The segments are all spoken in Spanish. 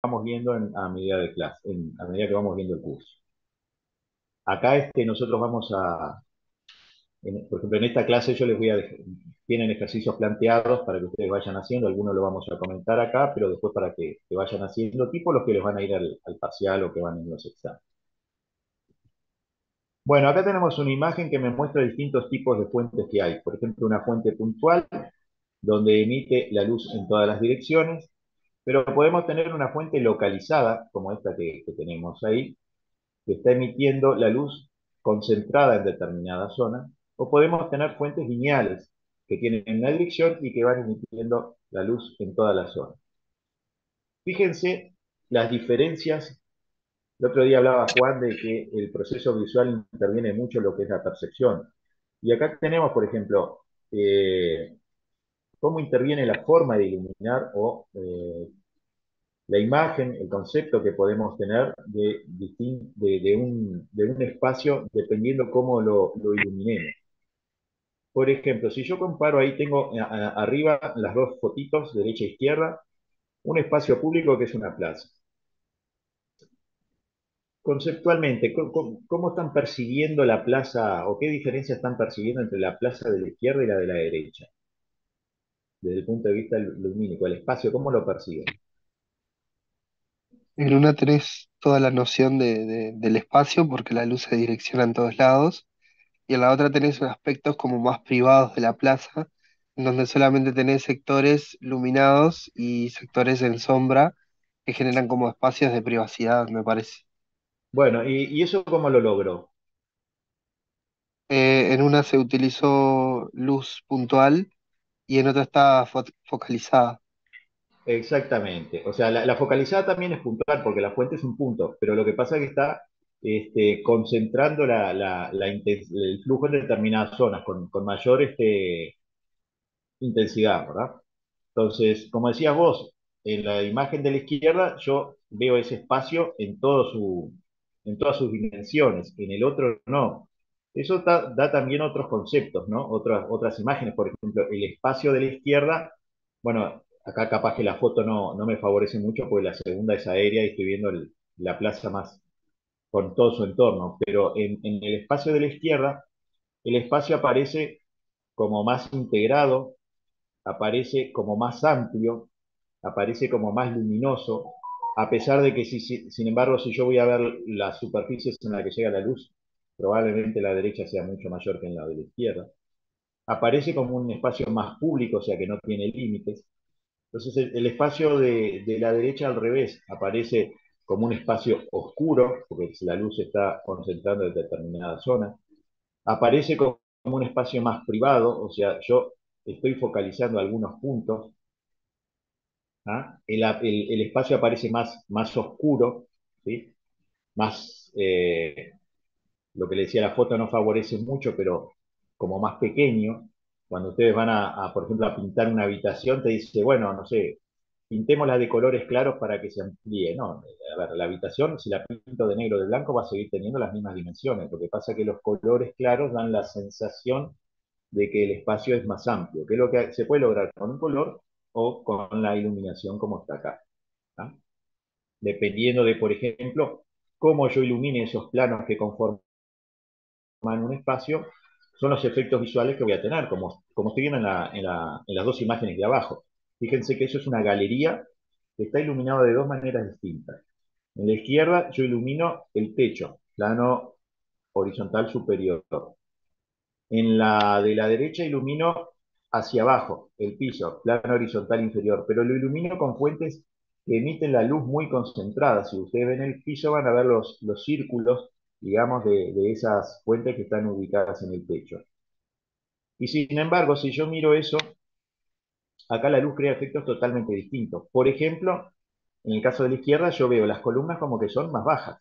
vamos viendo a medida de clase, a medida que vamos viendo el curso. Acá nosotros vamos por ejemplo, en esta clase yo les voy a dejar, tienen ejercicios planteados para que ustedes vayan haciendo, algunos lo vamos a comentar acá, pero después para que vayan haciendo, tipo los que les van a ir al parcial o que van en los exámenes. Bueno, acá tenemos una imagen que me muestra distintos tipos de fuentes que hay. Por ejemplo, una fuente puntual, donde emite la luz en todas las direcciones, pero podemos tener una fuente localizada, como esta que tenemos ahí, que está emitiendo la luz concentrada en determinada zona, o podemos tener fuentes lineales, que tienen una dirección y que van emitiendo la luz en toda la zona. Fíjense las diferencias. El otro día hablaba Juan de que el proceso visual interviene mucho en lo que es la percepción. Y acá tenemos, por ejemplo, cómo interviene la forma de iluminar o la imagen, el concepto que podemos tener de un espacio dependiendo cómo lo iluminemos. Por ejemplo, si yo comparo ahí, tengo arriba las dos fotitos, derecha e izquierda, un espacio público que es una plaza. Conceptualmente, ¿cómo están percibiendo la plaza o qué diferencia están percibiendo entre la plaza de la izquierda y la de la derecha? Desde el punto de vista lumínico, el espacio, ¿cómo lo perciben? En una tenés toda la noción del espacio porque la luz se direcciona en todos lados, y en la otra tenés aspectos como más privados de la plaza, en donde solamente tenés sectores iluminados y sectores en sombra que generan como espacios de privacidad, me parece. Bueno, ¿y eso cómo lo logró? En una se utilizó luz puntual y en otra está focalizada. Exactamente. O sea, la focalizada también es puntual porque la fuente es un punto, pero lo que pasa es que está concentrando el flujo en determinadas zonas con mayor intensidad, ¿verdad? Entonces, como decías vos, en la imagen de la izquierda yo veo ese espacio en todas sus dimensiones, en el otro no. Eso da también otros conceptos, ¿no? Otras imágenes, por ejemplo, el espacio de la izquierda, bueno, acá capaz que la foto no me favorece mucho porque la segunda es aérea y estoy viendo la plaza más con todo su entorno, pero en el espacio de la izquierda, el espacio aparece como más integrado, aparece como más amplio, aparece como más luminoso, a pesar de que, sin embargo, si yo voy a ver las superficies en las que llega la luz, probablemente la derecha sea mucho mayor que en la de la izquierda. Aparece como un espacio más público, o sea que no tiene límites. Entonces el espacio de la derecha al revés aparece como un espacio oscuro, porque la luz se está concentrando en determinada zona. Aparece como un espacio más privado, o sea, yo estoy focalizando algunos puntos. ¿Ah? El espacio aparece más oscuro, ¿sí? Más, lo que le decía la foto no favorece mucho, pero como más pequeño. Cuando ustedes van por ejemplo, a pintar una habitación, te dice, bueno, no sé, pintémosla de colores claros para que se amplíe. No, a ver, la habitación, si la pinto de negro o de blanco, va a seguir teniendo las mismas dimensiones. Lo que pasa es que los colores claros dan la sensación de que el espacio es más amplio, que es lo que se puede lograr con un color o con la iluminación como está acá. ¿Ah? Dependiendo de, por ejemplo, cómo yo ilumine esos planos que conforman un espacio, son los efectos visuales que voy a tener, como estoy viendo en las dos imágenes de abajo. Fíjense que eso es una galería que está iluminada de dos maneras distintas. En la izquierda yo ilumino el techo, plano horizontal superior. En la de la derecha ilumino hacia abajo, el piso, plano horizontal inferior, pero lo ilumino con fuentes que emiten la luz muy concentrada. Si ustedes ven el piso van a ver los círculos, digamos, de esas fuentes que están ubicadas en el techo. Y sin embargo, si yo miro eso, acá la luz crea efectos totalmente distintos. Por ejemplo, en el caso de la izquierda, yo veo las columnas como que son más bajas,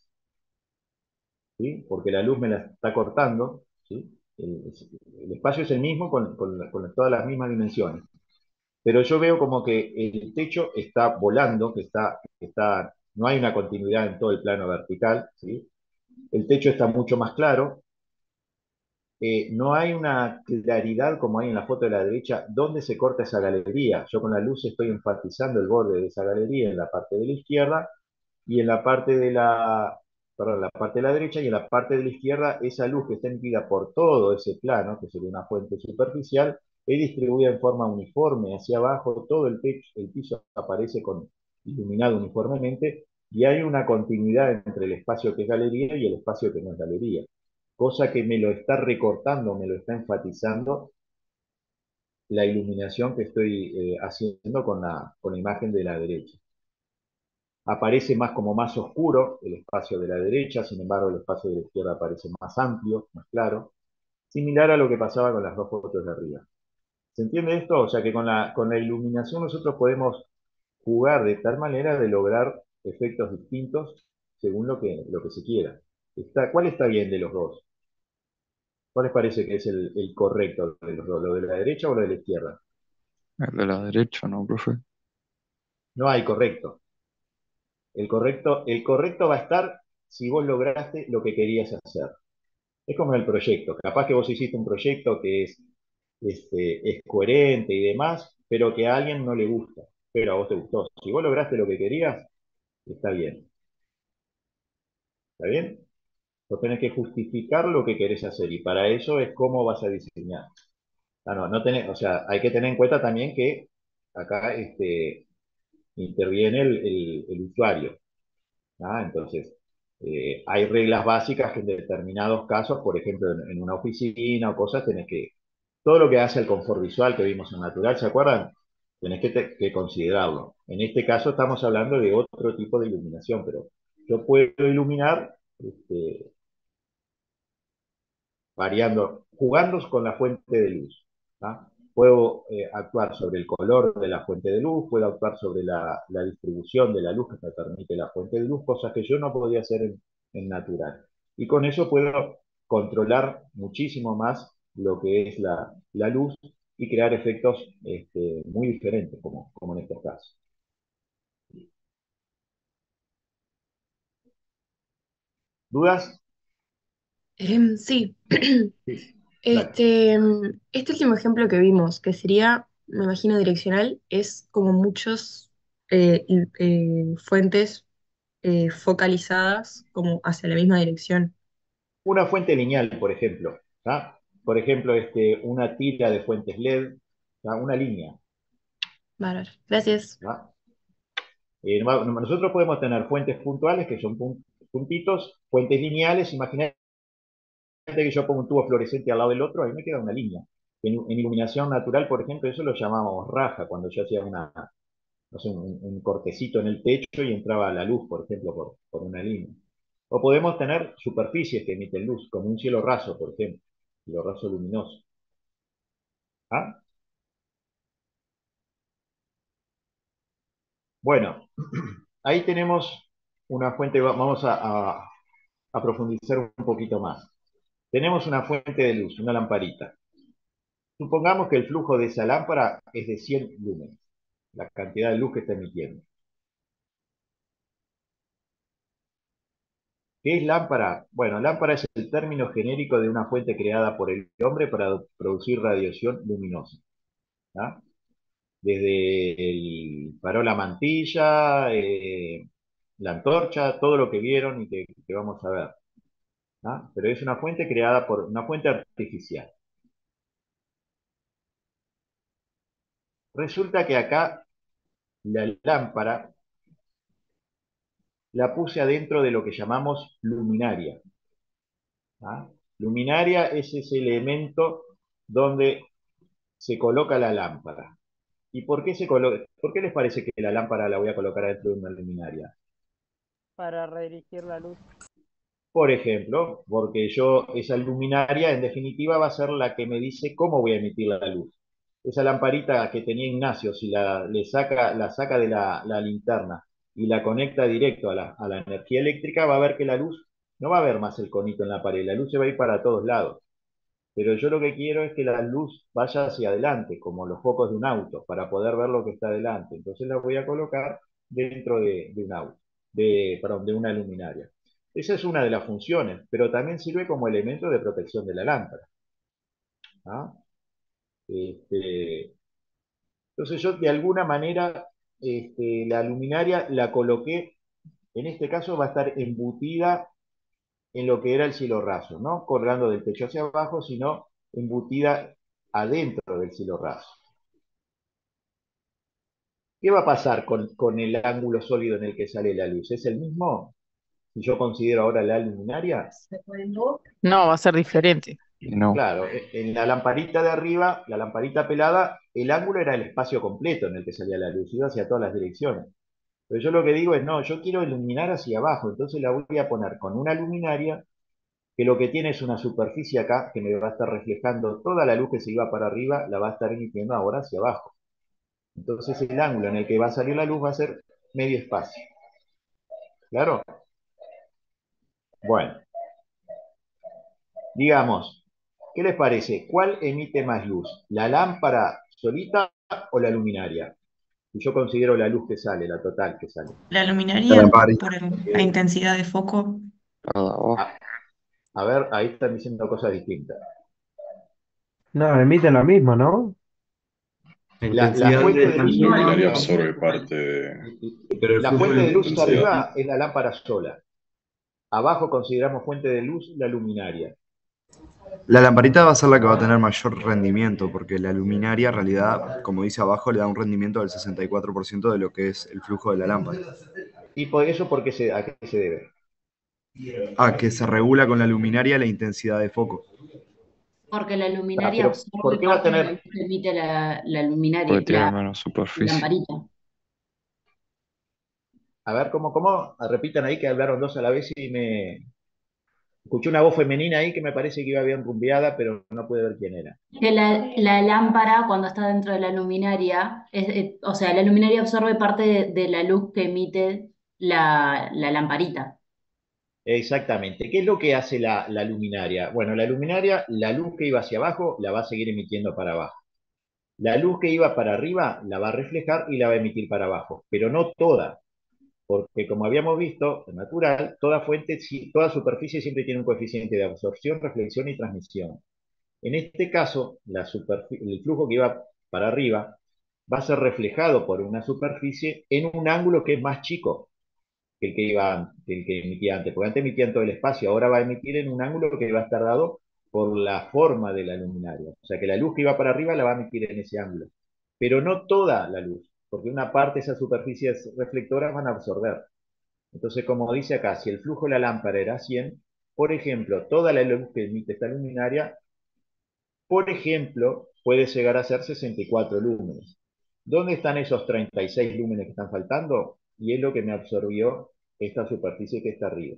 ¿sí? Porque la luz me la está cortando, ¿sí? El espacio es el mismo con todas las mismas dimensiones. Pero yo veo como que el techo está volando, no hay una continuidad en todo el plano vertical, ¿sí? El techo está mucho más claro, no hay una claridad como hay en la foto de la derecha, dónde se corta esa galería. Yo con la luz estoy enfatizando el borde de esa galería en la parte de la izquierda y en la parte de la, perdón, la parte de la derecha y en la parte de la izquierda esa luz que está emitida por todo ese plano, que sería una fuente superficial, es distribuida en forma uniforme hacia abajo, todo el techo, el piso aparece iluminado uniformemente y hay una continuidad entre el espacio que es galería y el espacio que no es galería, cosa que me lo está recortando, me lo está enfatizando la iluminación que estoy haciendo con la imagen de la derecha. Aparece más como más oscuro el espacio de la derecha, sin embargo el espacio de la izquierda aparece más amplio, más claro, similar a lo que pasaba con las dos fotos de arriba. ¿Se entiende esto? O sea que con la iluminación nosotros podemos jugar de tal manera de lograr efectos distintos según lo que se quiera. ¿Cuál está bien de los dos? ¿Cuál les parece que es el correcto de los dos? ¿Lo de la derecha o lo de la izquierda? El de la derecha, ¿no, profe? No hay correcto. El correcto va a estar si vos lograste lo que querías hacer. Es como el proyecto. Capaz que vos hiciste un proyecto que es coherente y demás, pero que a alguien no le gusta, pero a vos te gustó. Si vos lograste lo que querías, está bien. ¿Está bien? Vos tenés que justificar lo que querés hacer y para eso es cómo vas a diseñar. Ah, no, no tenés, o sea, hay que tener en cuenta también que acá interviene el usuario. ¿Ah? Entonces, hay reglas básicas que en determinados casos, por ejemplo, en una oficina o cosas, tenés que, todo lo que hace el confort visual que vimos en Natural, ¿se acuerdan? Tenés que considerarlo. En este caso estamos hablando de otro tipo de iluminación, pero yo puedo iluminar variando, jugando con la fuente de luz. ¿Ah? Puedo actuar sobre el color de la fuente de luz, puedo actuar sobre la distribución de la luz que me permite la fuente de luz, cosas que yo no podía hacer en natural. Y con eso puedo controlar muchísimo más lo que es la luz y crear efectos muy diferentes, como en estos casos. ¿Dudas? Sí, Sí, dale. este último ejemplo que vimos, que sería, me imagino, direccional, es como muchos fuentes focalizadas como hacia la misma dirección. Una fuente lineal, por ejemplo. ¿Ah? Por ejemplo, una tira de fuentes LED, ¿ah? Una línea. Bárbaro. Gracias. ¿Ah? Nosotros podemos tener fuentes puntuales, que son puntitos, fuentes lineales. Imagínate que yo pongo un tubo fluorescente al lado del otro, ahí me queda una línea. En iluminación natural, por ejemplo, eso lo llamábamos raja, cuando yo hacía no sé, un cortecito en el techo y entraba la luz, por ejemplo, por una línea. O podemos tener superficies que emiten luz, como un cielo raso, por ejemplo, cielo raso luminoso. ¿Ah? Bueno, ahí tenemos una fuente, vamos a profundizar un poquito más. Tenemos una fuente de luz, una lamparita. Supongamos que el flujo de esa lámpara es de 100 lúmenes, la cantidad de luz que está emitiendo. ¿Qué es lámpara? Bueno, lámpara es el término genérico de una fuente creada por el hombre para producir radiación luminosa. ¿Ah? Desde el farol a mantilla, la antorcha, todo lo que vieron y que vamos a ver. ¿Ah? Pero es una fuente creada por una fuente artificial. Resulta que acá la lámpara la puse adentro de lo que llamamos luminaria. ¿Ah? Luminaria es ese elemento donde se coloca la lámpara. ¿Y por qué por qué les parece que la lámpara la voy a colocar dentro de una luminaria? para redirigir la luz. Por ejemplo, porque esa luminaria en definitiva va a ser la que me dice cómo voy a emitir la luz. Esa lamparita que tenía Ignacio, si la saca de la linterna y la conecta directo a la energía eléctrica, va a ver que la luz no va a ver más el conito en la pared, la luz se va a ir para todos lados. Pero yo lo que quiero es que la luz vaya hacia adelante, como los focos de un auto, para poder ver lo que está adelante. Entonces la voy a colocar dentro de un auto, perdón, de una luminaria. Esa es una de las funciones, pero también sirve como elemento de protección de la lámpara. ¿Ah? Este, entonces yo de alguna manera la luminaria la coloqué, en este caso va a estar embutida en lo que era el cielo raso, no colgando del techo hacia abajo, sino embutida adentro del cielo raso. ¿Qué va a pasar con el ángulo sólido en el que sale la luz? ¿Es el mismo si yo considero ahora la luminaria? No, va a ser diferente. Y no. Claro, en la lamparita de arriba, la lamparita pelada, el ángulo era el espacio completo en el que salía la luz, iba hacia todas las direcciones. Pero yo lo que digo es, no, yo quiero iluminar hacia abajo, entonces la voy a poner con una luminaria que lo que tiene es una superficie acá que me va a estar reflejando toda la luz que se iba para arriba, la va a estar emitiendo ahora hacia abajo. Entonces el ángulo en el que va a salir la luz va a ser medio espacio. ¿Claro? Bueno, digamos, ¿qué les parece? ¿Cuál emite más luz? ¿La lámpara solita o la luminaria? Y yo considero la luz que sale, la total que sale. La La luminaria, lamparita. por la intensidad de foco. La de abajo. A ver, ahí están diciendo cosas distintas. No, emiten la misma, ¿no? La La intensidad fuente de de La luz, luminaria absorbe parte pero el la flujo de fuente de luz. luz intensidad. arriba es la lámpara sola. Abajo consideramos fuente de luz la luminaria. La lamparita va a ser la que va a tener mayor rendimiento, porque la luminaria, en realidad, como dice abajo, le da un rendimiento del 64% de lo que es el flujo de la lámpara. ¿Y por eso a qué se debe? Que se regula con la luminaria la intensidad de foco. Porque la Ah, luminaria pero ¿por absorbe qué va a parte de la luz tener? que emite la Porque luminaria, tiene la menos superficie. lamparita. A ver, ¿cómo? Repitan ahí que hablaron dos a la vez y me escuché una voz femenina ahí que me parece que iba bien rumbeada, pero no pude ver quién era. Que la lámpara, cuando está dentro de la luminaria, o sea, la luminaria absorbe parte de la luz que emite la lamparita. Exactamente. ¿Qué es lo que hace la luminaria? Bueno, la luminaria, la luz que iba hacia abajo, la va a seguir emitiendo para abajo. La luz que iba para arriba, la va a reflejar y la va a emitir para abajo, pero no toda, porque como habíamos visto, en natural, toda fuente, toda superficie siempre tiene un coeficiente de absorción, reflexión y transmisión. En este caso, el flujo que iba para arriba va a ser reflejado por una superficie en un ángulo que es más chico que el que emitía antes, porque antes emitía en todo el espacio, ahora va a emitir en un ángulo que va a estar dado por la forma de la luminaria. O sea que la luz que iba para arriba la va a emitir en ese ángulo, pero no toda la luz, porque una parte de esas superficies reflectoras van a absorber. Entonces, como dice acá, si el flujo de la lámpara era 100, por ejemplo, toda la luz que emite esta luminaria, por ejemplo, puede llegar a ser 64 lúmenes. ¿Dónde están esos 36 lúmenes que están faltando? Y es lo que me absorbió esta superficie que está arriba.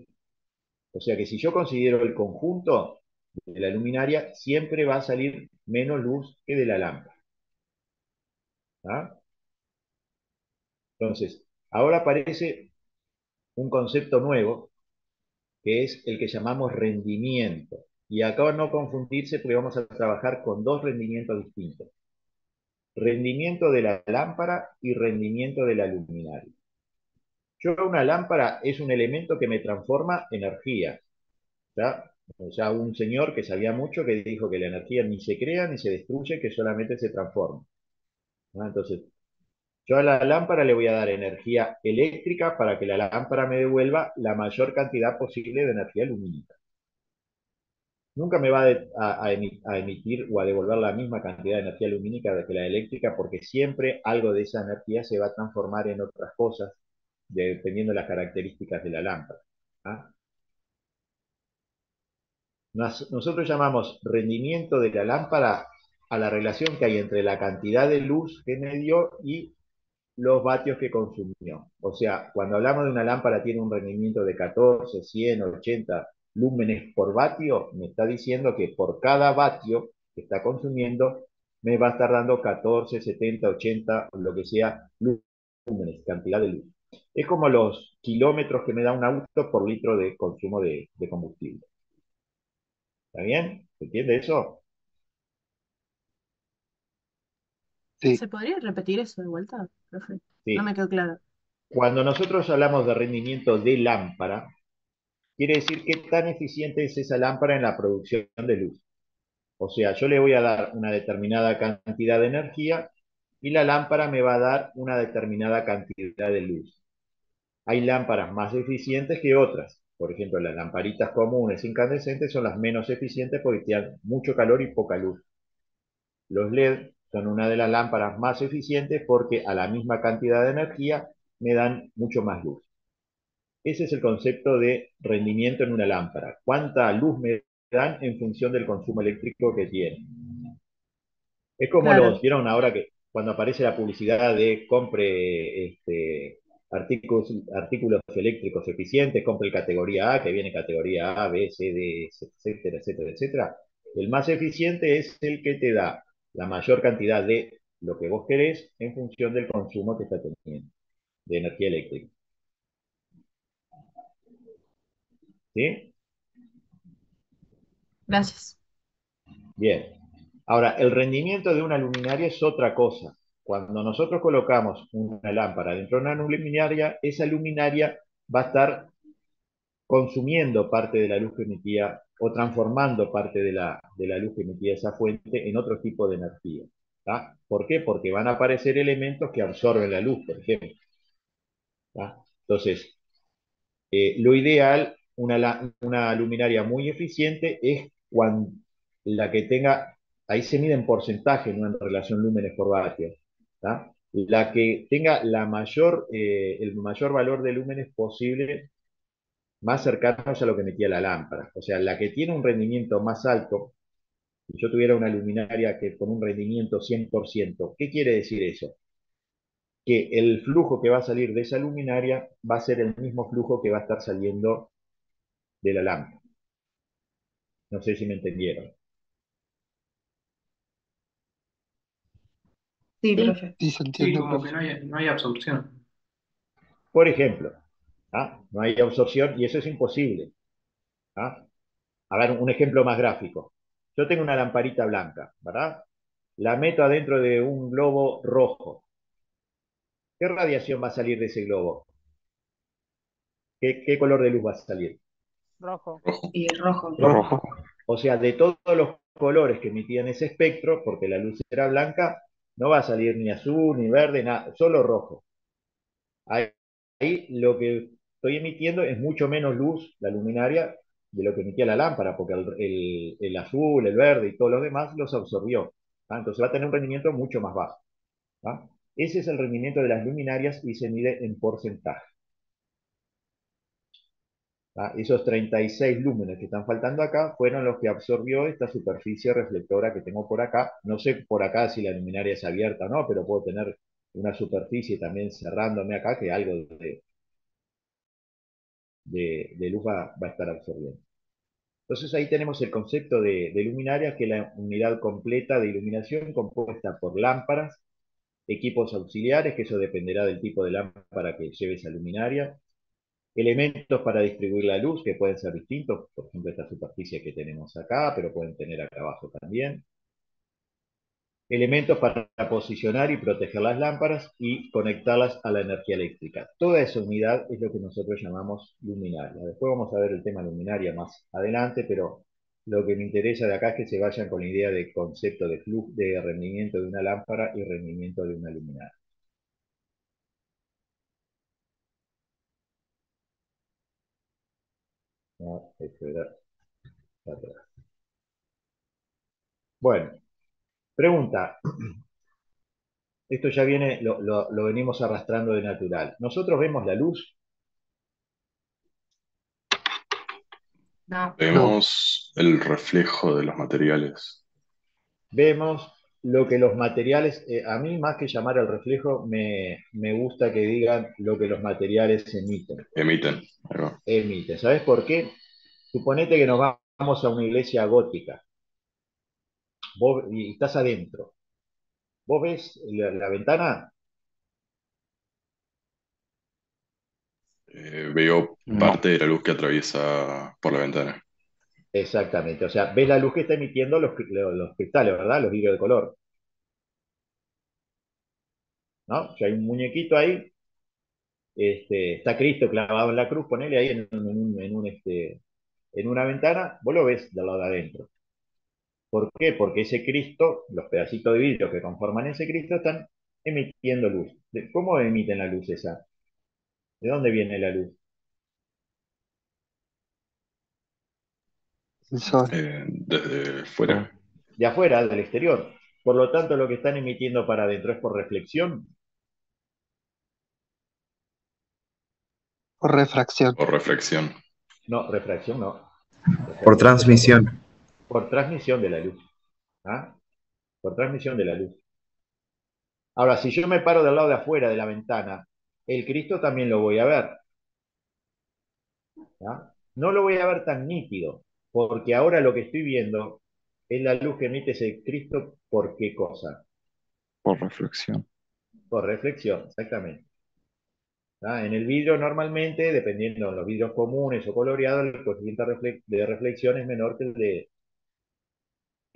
O sea que si yo considero el conjunto de la luminaria, siempre va a salir menos luz que de la lámpara. ¿Ah? Entonces, ahora aparece un concepto nuevo, que es el que llamamos rendimiento. Y acá no confundirse porque vamos a trabajar con dos rendimientos distintos. Rendimiento de la lámpara y rendimiento de la luminaria. Yo una lámpara es un elemento que me transforma energía. ¿Ya? O sea, un señor que sabía mucho que dijo que la energía ni se crea ni se destruye, que solamente se transforma. ¿No? Entonces, yo a la lámpara le voy a dar energía eléctrica para que la lámpara me devuelva la mayor cantidad posible de energía lumínica. Nunca me va a emitir o a devolver la misma cantidad de energía lumínica que la eléctrica, porque siempre algo de esa energía se va a transformar en otras cosas, dependiendo de las características de la lámpara. ¿Ah? Nosotros llamamos rendimiento de la lámpara a la relación que hay entre la cantidad de luz que me dio y los vatios que consumió. O sea, cuando hablamos de una lámpara tiene un rendimiento de 14, 100, 80 lúmenes por vatio, me está diciendo que por cada vatio que está consumiendo me va a estar dando 14, 70, 80, lo que sea, lúmenes, cantidad de luz. Es como los kilómetros que me da un auto por litro de consumo de combustible. ¿Está bien? ¿Se entiende eso? Sí, ¿Se podría repetir eso de vuelta, profe? No me Sí. quedó claro. Cuando nosotros hablamos de rendimiento de lámpara, quiere decir qué tan eficiente es esa lámpara en la producción de luz. O sea, yo le voy a dar una determinada cantidad de energía y la lámpara me va a dar una determinada cantidad de luz. Hay lámparas más eficientes que otras. Por ejemplo, las lamparitas comunes incandescentes son las menos eficientes porque tienen mucho calor y poca luz. Los LED son una de las lámparas más eficientes porque a la misma cantidad de energía me dan mucho más luz. Ese es el concepto de rendimiento en una lámpara. ¿Cuánta luz me dan en función del consumo eléctrico que tiene? Es como Claro, vieron ahora que cuando aparece la publicidad de compre artículos eléctricos eficientes, compre el categoría A, que viene categoría A, B, C, D, etcétera, etcétera, etcétera. El más eficiente es el que te da la mayor cantidad de lo que vos querés en función del consumo que está teniendo de energía eléctrica. ¿Sí? gracias. Bien. Ahora, el rendimiento de una luminaria es otra cosa. Cuando nosotros colocamos una lámpara dentro de una luminaria, esa luminaria va a estar consumiendo parte de la luz que emitía o transformando parte de la luz que emitía esa fuente en otro tipo de energía. ¿Tá? ¿Por qué? Porque van a aparecer elementos que absorben la luz, por ejemplo. ¿Tá? Entonces, lo ideal, una luminaria muy eficiente es cuando la que tenga, ahí se mide en porcentaje, no en relación lúmenes por vatio, ¿tá? La que tenga el mayor valor de lúmenes posible, más cercanos a lo que emitía la lámpara. O sea, la que tiene un rendimiento más alto, si yo tuviera una luminaria que con un rendimiento 100%, ¿qué quiere decir eso? Que el flujo que va a salir de esa luminaria va a ser el mismo flujo que va a estar saliendo de la lámpara. No sé si me entendieron. Sí, Sí, profe. Sí, se Sí, entiende, como que profe. no hay absorción. Por ejemplo, ¿ah? No hay absorción y eso es imposible. ¿Ah? A ver, un ejemplo más gráfico. Yo tengo una lamparita blanca, ¿verdad? La meto adentro de un globo rojo. ¿Qué radiación va a salir de ese globo? ¿Qué color de luz va a salir? Rojo. Rojo. Y rojo. Rojo. Rojo. O sea, de todos los colores que emitían ese espectro, porque la luz era blanca, no va a salir ni azul, ni verde, nada, solo rojo. Ahí lo que estoy emitiendo es mucho menos luz, la luminaria, de lo que emitía la lámpara, porque el azul, el verde y todos los demás los absorbió. ¿Ah? Entonces va a tener un rendimiento mucho más bajo. ¿Ah? Ese es el rendimiento de las luminarias y se mide en porcentaje. ¿Ah? Esos 36 lúmenes que están faltando acá fueron los que absorbió esta superficie reflectora que tengo por acá. No sé por acá si la luminaria es abierta o no, pero puedo tener una superficie también cerrándome acá que algo de luz va a estar absorbiendo. Entonces ahí tenemos el concepto de luminaria, que es la unidad completa de iluminación compuesta por lámparas, equipos auxiliares, que eso dependerá del tipo de lámpara que lleve esa luminaria, elementos para distribuir la luz, que pueden ser distintos, por ejemplo esta superficie que tenemos acá, pero pueden tener acá abajo también, elementos para posicionar y proteger las lámparas y conectarlas a la energía eléctrica. Toda esa unidad es lo que nosotros llamamos luminaria. Después vamos a ver el tema luminaria más adelante, pero lo que me interesa de acá es que se vayan con la idea de concepto de flujo, de rendimiento de una lámpara y rendimiento de una luminaria. ¿No? Esto era atrás. Bueno, pregunta. Esto ya viene, lo venimos arrastrando de natural. Nosotros vemos la luz. No. No. Vemos el reflejo de los materiales. Vemos lo que los materiales, a mí más que llamar al reflejo, me gusta que digan lo que los materiales Emiten. Ahí va. emiten. ¿Sabes por qué? Suponete que nos vamos a una iglesia gótica y estás adentro. ¿Vos ves la ventana? Veo No. parte de la luz que atraviesa por la ventana. Exactamente. O sea, ves la luz que está emitiendo los cristales, ¿verdad? Los vidrios de color. ¿No? Si hay un muñequito ahí, está Cristo clavado en la cruz, ponele ahí en una ventana, vos lo ves del lado de adentro. ¿Por qué? Porque ese Cristo, los pedacitos de vidrio que conforman ese Cristo están emitiendo luz. ¿Cómo emiten la luz esa? ¿De dónde viene la luz? El sol. Desde fuera, De afuera, del exterior. Por lo tanto, lo que están emitiendo para adentro es por reflexión. Por refracción. por reflexión. No, refracción no. Por Refracción es otra cosa. transmisión. Por transmisión de la luz. ¿Ah? Por transmisión de la luz. Ahora, si yo me paro del lado de afuera de la ventana, el Cristo también lo voy a ver. ¿Ah? No lo voy a ver tan nítido, porque ahora lo que estoy viendo es la luz que emite ese Cristo. ¿Por qué cosa? Por reflexión. Por reflexión, exactamente. ¿Ah? En el vidrio normalmente, dependiendo de los vidrios comunes o coloreados, el coeficiente de reflexión es menor que el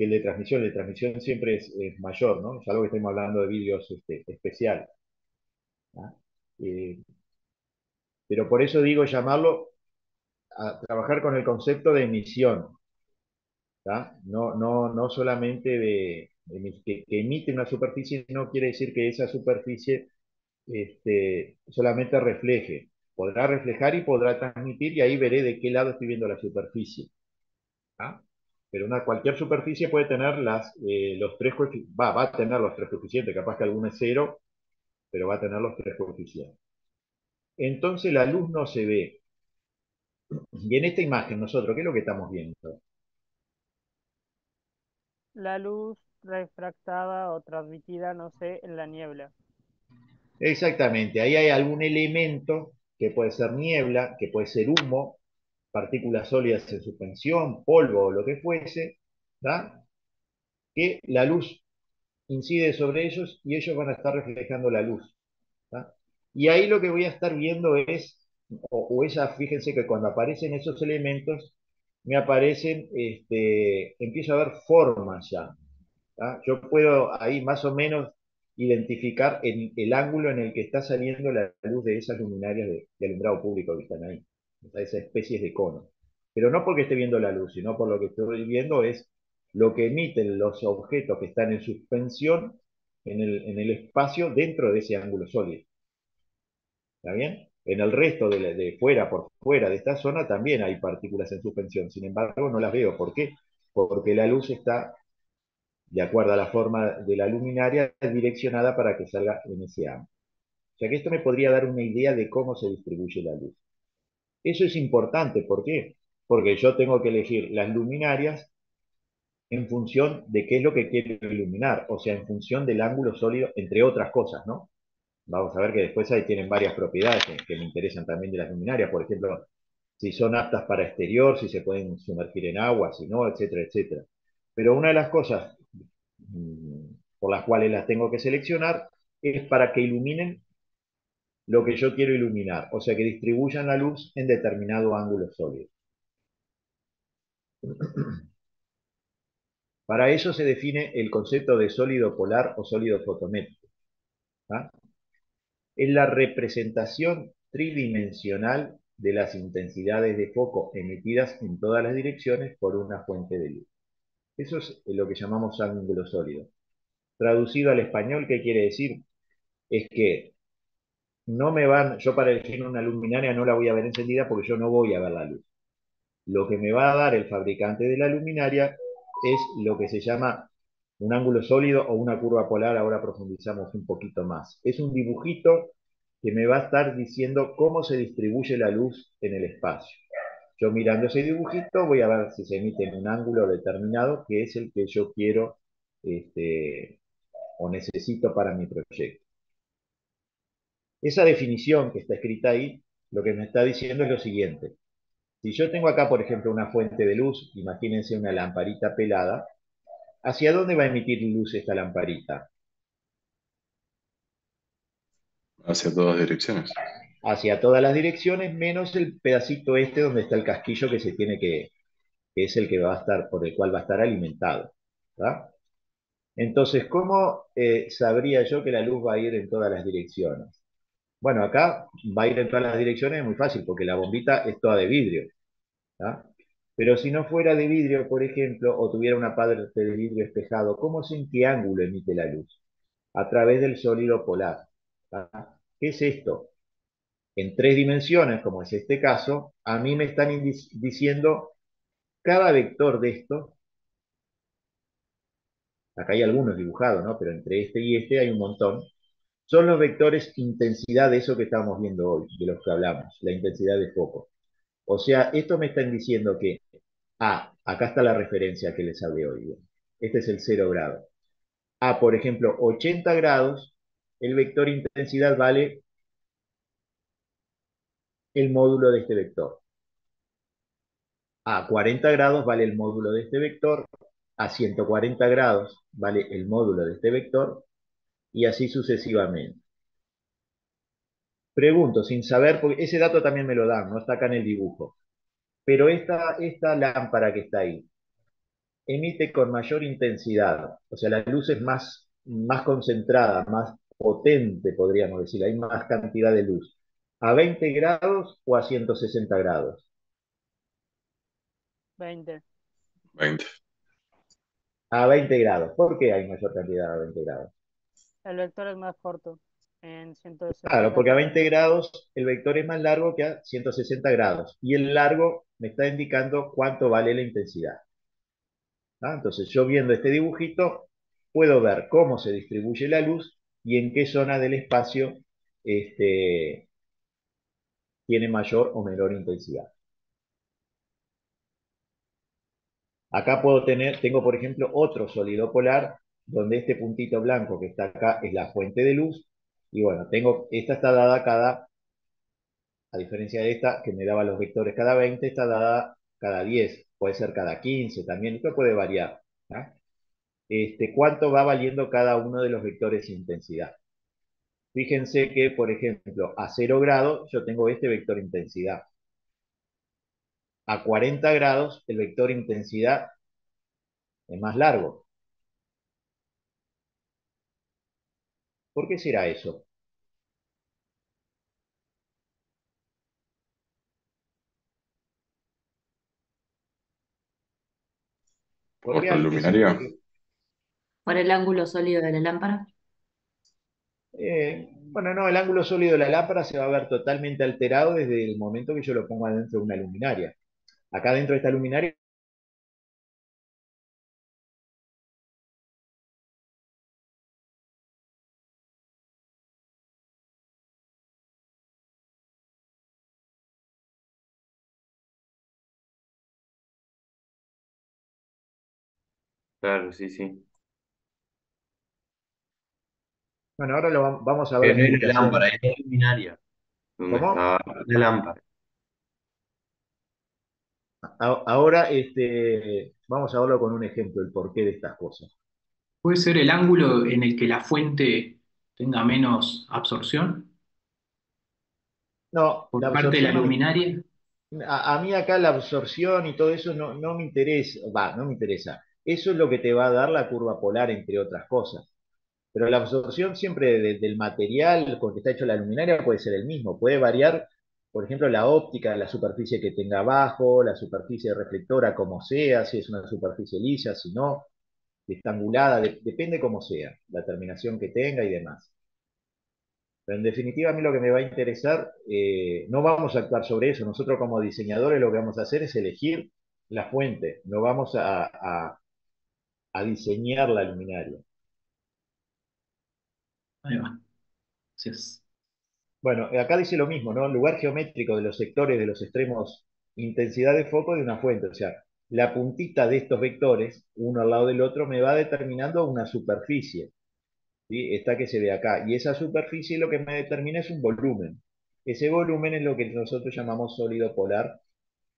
de transmisión. El de transmisión siempre es mayor, ¿no? Es algo que estamos hablando de vidrios especiales. ¿Ah? Eh, pero por eso digo llamarlo a trabajar con el concepto de emisión. ¿Tá? No solamente que emite una superficie, no quiere decir que esa superficie solamente refleje. Podrá reflejar y podrá transmitir, y ahí veré de qué lado estoy viendo la superficie. ¿Ah? Pero cualquier superficie puede tener los tres coeficientes, va a tener los tres coeficientes, capaz que alguno es cero, pero va a tener los tres coeficientes. Entonces la luz no se ve. Y en esta imagen nosotros, ¿qué es lo que estamos viendo? La luz refractada o transmitida, no sé, en la niebla. Exactamente, ahí hay algún elemento que puede ser niebla, que puede ser humo, partículas sólidas en suspensión, polvo o lo que fuese, ¿tá? Que la luz incide sobre ellos y ellos van a estar reflejando la luz. ¿Tá? Y ahí lo que voy a estar viendo es, fíjense que cuando aparecen esos elementos, me aparecen, empiezo a ver formas ya. ¿Ah? Yo puedo ahí más o menos identificar el ángulo en el que está saliendo la luz de esas luminarias de alumbrado público que están ahí, esas especies de conos. Pero no porque esté viendo la luz, sino por lo que estoy viendo es lo que emiten los objetos que están en suspensión en el espacio dentro de ese ángulo sólido. ¿Está bien? En el resto de fuera, por fuera de esta zona, también hay partículas en suspensión. Sin embargo, no las veo. ¿Por qué? Porque la luz está de acuerdo a la forma de la luminaria, direccionada para que salga en ese ángulo. O sea que esto me podría dar una idea de cómo se distribuye la luz. Eso es importante, ¿por qué? Porque yo tengo que elegir las luminarias en función de qué es lo que quiero iluminar, o sea, en función del ángulo sólido, entre otras cosas, ¿no? Vamos a ver que después ahí tienen varias propiedades que me interesan también de las luminarias, por ejemplo, si son aptas para exterior, si se pueden sumergir en agua, si no, etcétera, etcétera. Pero una de las cosas por las cuales las tengo que seleccionar es para que iluminen lo que yo quiero iluminar, o sea, que distribuyan la luz en determinado ángulo sólido. Para eso se define el concepto de sólido polar o sólido fotométrico. ¿Ah? Es la representación tridimensional de las intensidades de foco emitidas en todas las direcciones por una fuente de luz. Eso es lo que llamamos ángulo sólido. Traducido al español, ¿qué quiere decir? Es que yo para elegir una luminaria no la voy a ver encendida porque yo no voy a ver la luz. Lo que me va a dar el fabricante de la luminaria es lo que se llama un ángulo sólido o una curva polar. Ahora profundizamos un poquito más. Es un dibujito que me va a estar diciendo cómo se distribuye la luz en el espacio. Yo mirando ese dibujito voy a ver si se emite en un ángulo determinado, que es el que yo quiero o necesito para mi proyecto. Esa definición que está escrita ahí, lo que me está diciendo es lo siguiente. Si yo tengo acá, por ejemplo, una fuente de luz, imagínense una lamparita pelada, ¿hacia dónde va a emitir luz esta lamparita? Hacia todas direcciones. Hacia todas las direcciones, menos el pedacito donde está el casquillo que es el que va a estar, por el cual va a estar alimentado. ¿Verdad? Entonces, ¿cómo sabría yo que la luz va a ir en todas las direcciones? Bueno, acá va a ir en todas las direcciones, es muy fácil, porque la bombita es toda de vidrio. ¿Tá? Pero si no fuera de vidrio, por ejemplo, o tuviera una parte de vidrio espejado, ¿cómo sé en qué ángulo emite la luz? A través del sólido polar. ¿Ah? ¿Qué es esto? En tres dimensiones, como es este caso, a mí me están diciendo cada vector de esto. Acá hay algunos dibujados, ¿no? Pero entre este y este hay un montón. Son los vectores intensidad de eso que estamos viendo hoy, de los que hablamos, la intensidad de foco. O sea, esto me están diciendo que, acá está la referencia que les hablé hoy. Este es el 0 grado. Por ejemplo, 80 grados, el vector intensidad vale el módulo de este vector. A 40 grados vale el módulo de este vector. A 140 grados vale el módulo de este vector. Y así sucesivamente. Pregunto, sin saber, porque ese dato también me lo dan, no está acá en el dibujo. Pero esta lámpara que está ahí, emite con mayor intensidad, o sea, la luz es más concentrada, más potente, podríamos decir, hay más cantidad de luz. ¿A 20 grados o a 160 grados? 20. 20. A 20 grados. ¿Por qué hay mayor cantidad a 20 grados? El vector es más corto. En Claro, 160 porque a tarda 20 más. grados el vector es más largo que a 160 grados. Y el largo me está indicando cuánto vale la intensidad. Entonces yo viendo este dibujito puedo ver cómo se distribuye la luz y en qué zona del espacio este, tiene mayor o menor intensidad. Acá tengo por ejemplo otro sólido polar donde este puntito blanco que está acá es la fuente de luz y bueno, esta está dada a diferencia de esta que me daba los vectores cada 20, está dada cada 10, puede ser cada 15 también, esto puede variar. ¿Ah? ¿Cuánto va valiendo cada uno de los vectores de intensidad? Fíjense que, por ejemplo, a 0 grados yo tengo este vector intensidad. A 40 grados el vector intensidad es más largo. ¿Por qué será eso? ¿Por la ¿Podrían decirme luminaria? que, Por el ángulo sólido de la lámpara. bueno, no, el ángulo sólido de la lámpara se va a ver totalmente alterado desde el momento que yo lo pongo adentro de una luminaria? Acá dentro de esta luminaria Claro, sí, sí. bueno, ahora vamos a ver Pero la no era lámpara, explicación. era luminaria, donde ¿Cómo? estaba la lámpara. Ahora vamos a verlo con un ejemplo, el porqué de estas cosas. Puede ser el ángulo en el que la fuente tenga menos absorción No, la por parte de la absorción no me, luminaria. a mí acá la absorción y todo eso no me interesa, no me interesa. Eso es lo que te va a dar la curva polar, entre otras cosas. Pero la absorción siempre del material con que está hecho la luminaria puede ser el mismo. Puede variar, por ejemplo, la óptica, la superficie que tenga abajo, la superficie reflectora como sea, si es una superficie lisa, si no, si está angulada, depende cómo sea, la terminación que tenga y demás. Pero en definitiva, a mí lo que me va a interesar, no vamos a actuar sobre eso. Nosotros como diseñadores lo que vamos a hacer es elegir la fuente, no vamos a diseñar la luminaria. Ahí va. Gracias. Bueno, acá dice lo mismo, ¿no? Lugar geométrico de los sectores de los extremos, intensidad de foco de una fuente. O sea, la puntita de estos vectores, uno al lado del otro, me va determinando una superficie. ¿Sí? Esta que se ve acá. Y esa superficie lo que me determina es un volumen. Ese volumen es lo que nosotros llamamos sólido polar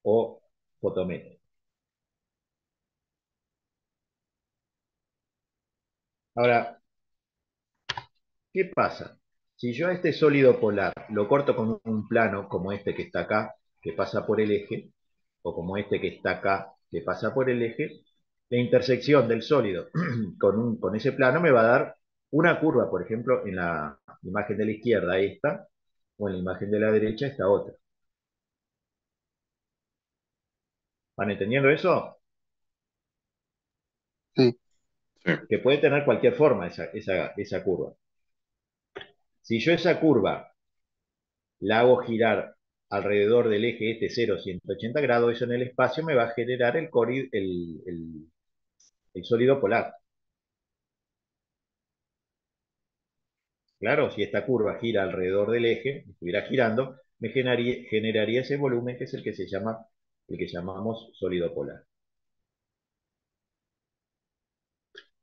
o fotométrico. Ahora, ¿qué pasa? Si yo a este sólido polar lo corto con un plano como este que está acá, que pasa por el eje, o como este que está acá, que pasa por el eje, la intersección del sólido con ese plano me va a dar una curva, por ejemplo, en la imagen de la izquierda esta, o en la imagen de la derecha esta otra. ¿Van entendiendo eso? Sí, Sí. Que puede tener cualquier forma esa curva. Si yo esa curva la hago girar alrededor del eje este 0, 180 grados, eso en el espacio me va a generar el sólido polar. Claro, si esta curva gira alrededor del eje, estuviera girando, me generaría ese volumen que es el que llamamos sólido polar.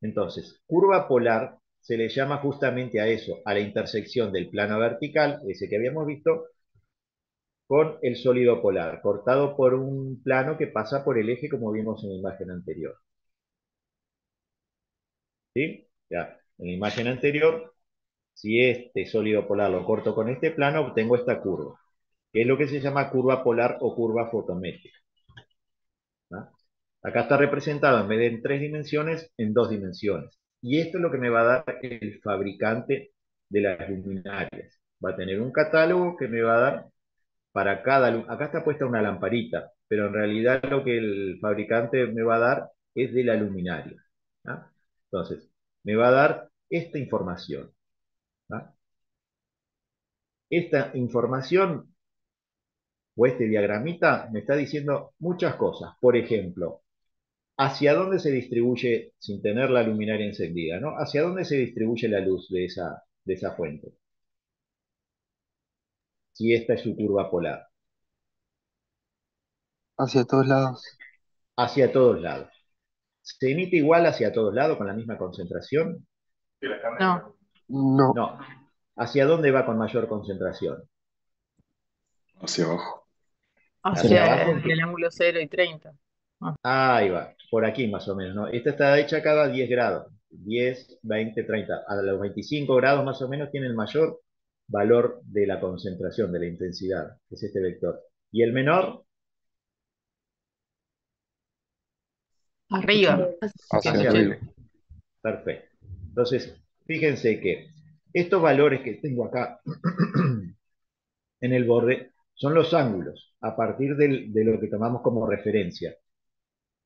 Entonces, curva polar se le llama justamente a eso, a la intersección del plano vertical, ese que habíamos visto, con el sólido polar, cortado por un plano que pasa por el eje como vimos en la imagen anterior. ¿Sí? Ya, en la imagen anterior, si este sólido polar lo corto con este plano, obtengo esta curva, que es lo que se llama curva polar o curva fotométrica. ¿Ah? Acá está representado en vez de en 3 dimensiones, en 2 dimensiones. Y esto es lo que me va a dar el fabricante de las luminarias. Va a tener un catálogo que me va a dar para cada luz. Acá está puesta una lamparita, pero en realidad lo que el fabricante me va a dar es de la luminaria. ¿Ah? Entonces, me va a dar esta información. ¿Ah? Esta información o este diagramita me está diciendo muchas cosas. Por ejemplo, ¿hacia dónde se distribuye, sin tener la luminaria encendida, ¿no? ¿Hacia dónde se distribuye la luz de esa fuente? Si esta es su curva polar. hacia todos lados. Hacia todos lados. ¿Se emite igual hacia todos lados con la misma concentración? No, No, No. ¿Hacia dónde va con mayor concentración? Hacia abajo. ¿Hacia hacia abajo? el ángulo 0 y 30. Ah, Ahí va, por aquí más o menos, ¿no? Esta está hecha cada 10 grados. 10, 20, 30. A los 25 grados más o menos tiene el mayor valor de la concentración, de la intensidad, que es este vector. ¿Y el menor? arriba. Hacia Hacia arriba. arriba. Perfecto. Entonces, fíjense que estos valores que tengo acá en el borde son los ángulos a partir de lo que tomamos como referencia.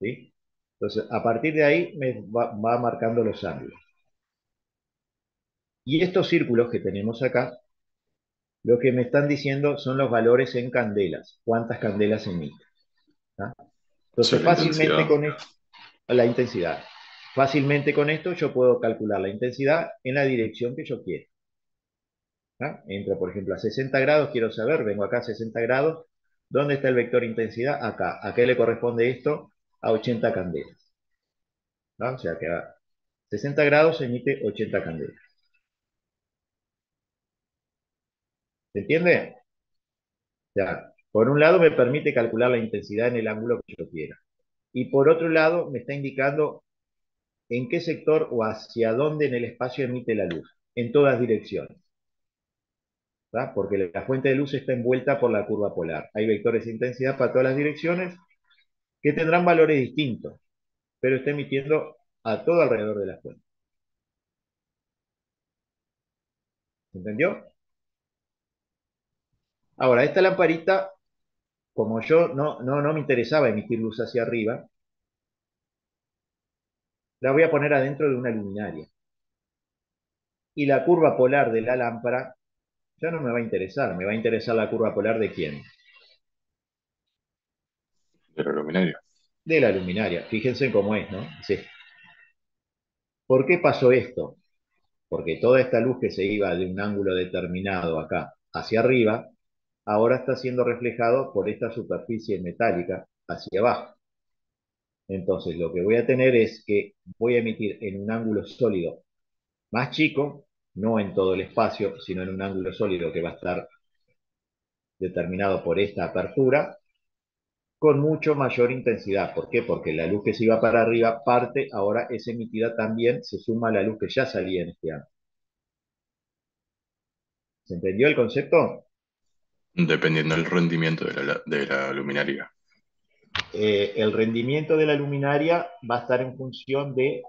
¿Sí? Entonces, a partir de ahí me va marcando los ángulos. Y estos círculos que tenemos acá, lo que me están diciendo son los valores en candelas. ¿Cuántas candelas emite? ¿Ah? Hacia Entonces, la fácilmente intensidad. con esto, la intensidad. Fácilmente con esto yo puedo calcular la intensidad en la dirección que yo quiera. ¿Ah? Entro, por ejemplo, a 60 grados, quiero saber, vengo acá a 60 grados, ¿dónde está el vector intensidad? Acá. ¿A qué le corresponde esto? A 80 candelas. ¿Ah? O sea que a 60 grados emite 80 candelas. ¿Se entiende? O sea, por un lado me permite calcular la intensidad en el ángulo que yo quiera. Y por otro lado me está indicando en qué sector o hacia dónde en el espacio emite la luz. En todas direcciones. ¿Tá? Porque la fuente de luz está envuelta por la curva polar. Hay vectores de intensidad para todas las direcciones que tendrán valores distintos, pero está emitiendo a todo alrededor de la fuente. ¿Entendió? Ahora, esta lamparita, como yo no me interesaba emitir luz hacia arriba, la voy a poner adentro de una luminaria. Y la curva polar de la lámpara ya no me va a interesar. Me va a interesar la curva polar de quién. De la luminaria. De la luminaria. Fíjense cómo es, ¿no? Sí. ¿Por qué pasó esto? Porque toda esta luz que se iba de un ángulo determinado acá hacia arriba, ahora está siendo reflejado por esta superficie metálica hacia abajo. Entonces, lo que voy a tener es que voy a emitir en un ángulo sólido más chico, no en todo el espacio, sino en un ángulo sólido que va a estar determinado por esta apertura, con mucho mayor intensidad. ¿Por qué? Porque la luz que se iba para arriba parte, ahora es emitida también, se suma a la luz que ya salía en este ángulo. ¿Se entendió el concepto? Dependiendo del rendimiento de la luminaria. El rendimiento de la luminaria va a estar en función de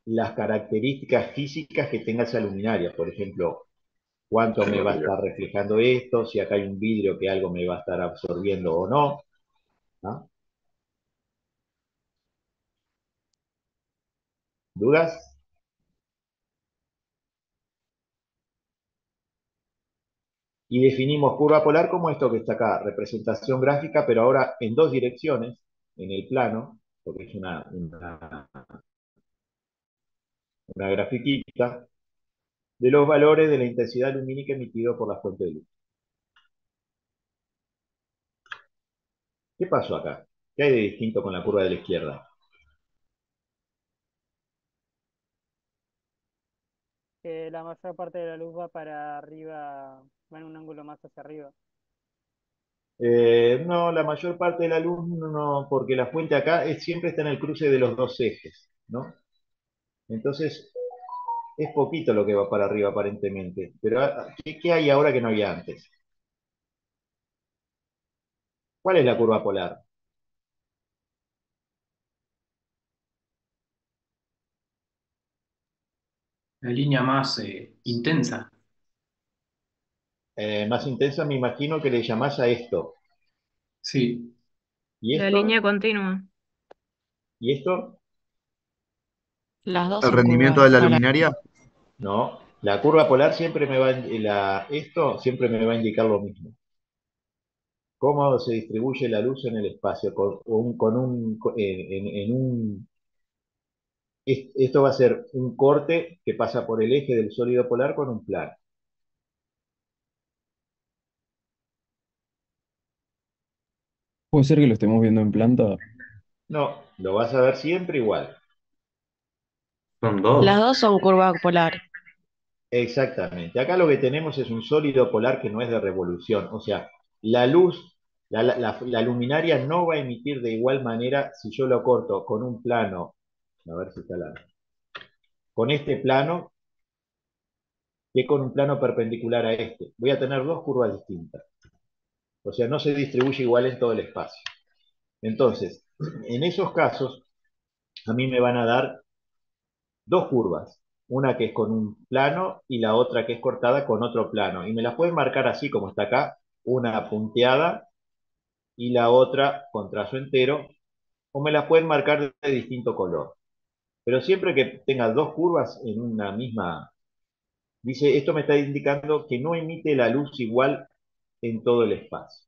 las características físicas que tenga esa luminaria. Por ejemplo, cuánto me va a estar reflejando esto, si acá hay un vidrio que algo me va a estar absorbiendo o no. ¿Ah? ¿Dudas? Y definimos curva polar como esto que está acá, representación gráfica, pero ahora en dos direcciones, en el plano, porque es una grafiquita, de los valores de la intensidad lumínica emitido por la fuente de luz. ¿Qué pasó acá? ¿Qué hay de distinto con la curva de la izquierda? Que la mayor parte de la luz va para arriba, va en un ángulo más hacia arriba. No, la mayor parte de la luz no, porque la fuente acá siempre está en el cruce de los dos ejes, ¿no? Entonces, es poquito lo que va para arriba aparentemente. Pero, ¿qué hay ahora que no había antes? ¿Cuál es la curva polar? La línea más intensa. Más intensa me imagino que le llamás a esto. Sí. ¿Y La esto? línea continua. ¿Y esto? Las dos El son rendimiento curvas de la polares. luminaria. No. La curva polar siempre me va esto siempre me va a indicar lo mismo. Cómo se distribuye la luz en el espacio esto va a ser un corte que pasa por el eje del sólido polar con un plano. Puede ser que lo estemos viendo en planta. No, lo vas a ver siempre igual. Son Las dos. dos son curvas polares. Exactamente. Acá lo que tenemos es un sólido polar que no es de revolución. O sea, la luz, la luminaria no va a emitir de igual manera si yo lo corto con un plano, a ver si está con este plano, que con un plano perpendicular a este. Voy a tener dos curvas distintas. O sea, no se distribuye igual en todo el espacio. Entonces, en esos casos, a mí me van a dar dos curvas. Una que es con un plano y la otra que es cortada con otro plano. Y me las pueden marcar así como está acá, una punteada y la otra con trazo entero, o me las pueden marcar de distinto color. Pero siempre que tenga dos curvas en una misma, dice, esto me está indicando que no emite la luz igual en todo el espacio.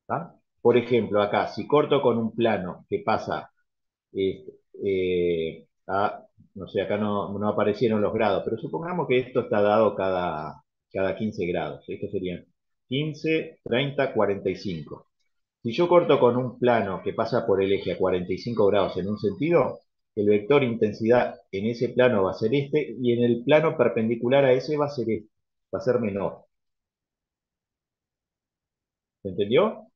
¿Tá? Por ejemplo, acá, si corto con un plano que pasa eh, no sé, acá no aparecieron los grados, pero supongamos que esto está dado cada 15 grados. Esto serían 15, 30, 45. Si yo corto con un plano que pasa por el eje a 45 grados en un sentido, el vector intensidad en ese plano va a ser este y en el plano perpendicular a ese va a ser este, va a ser menor. ¿Se entendió?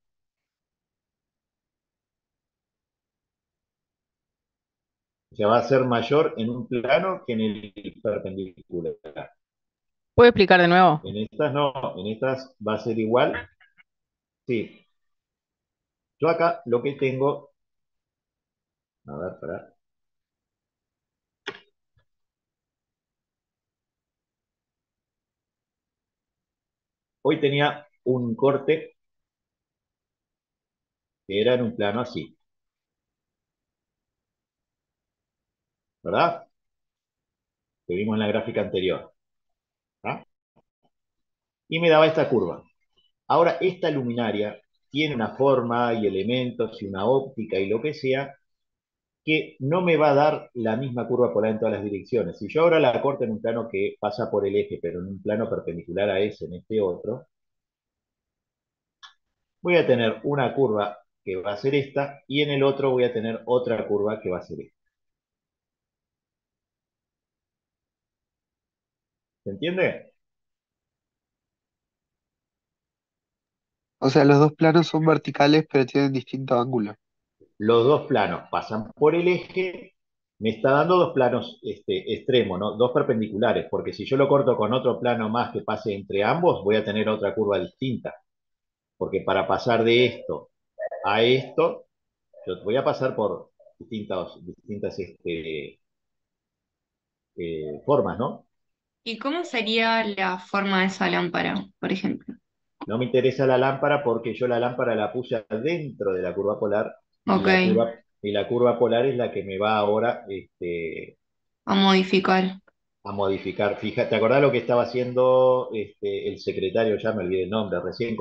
O sea, va a ser mayor en un plano que en el perpendicular. ¿Puedo explicar de nuevo? En estas no, en estas va a ser igual. Sí, yo acá lo que tengo, a ver, para. Hoy tenía un corte que era en un plano así, ¿verdad? Que vimos en la gráfica anterior. ¿Ah? Y me daba esta curva. Ahora, esta luminaria tiene una forma y elementos y una óptica y lo que sea que no me va a dar la misma curva polar en todas las direcciones. Si yo ahora la corto en un plano que pasa por el eje, pero en un plano perpendicular a ese, en este otro, voy a tener una curva que va a ser esta y en el otro voy a tener otra curva que va a ser esta. ¿Se entiende? O sea, los dos planos son verticales, pero tienen distinto ángulo. Los dos planos pasan por el eje, me está dando dos planos extremos, ¿no? Dos perpendiculares, porque si yo lo corto con otro plano más que pase entre ambos, voy a tener otra curva distinta. Porque para pasar de esto a esto, yo voy a pasar por distintas formas, ¿no? ¿Y cómo sería la forma de esa lámpara, por ejemplo? No me interesa la lámpara porque yo la lámpara la puse adentro de la curva polar y Ok, la curva polar es la que me va ahora a modificar. a modificar. Fíjate, ¿te acordás lo que estaba haciendo el secretario? Ya me olvidé el nombre, recién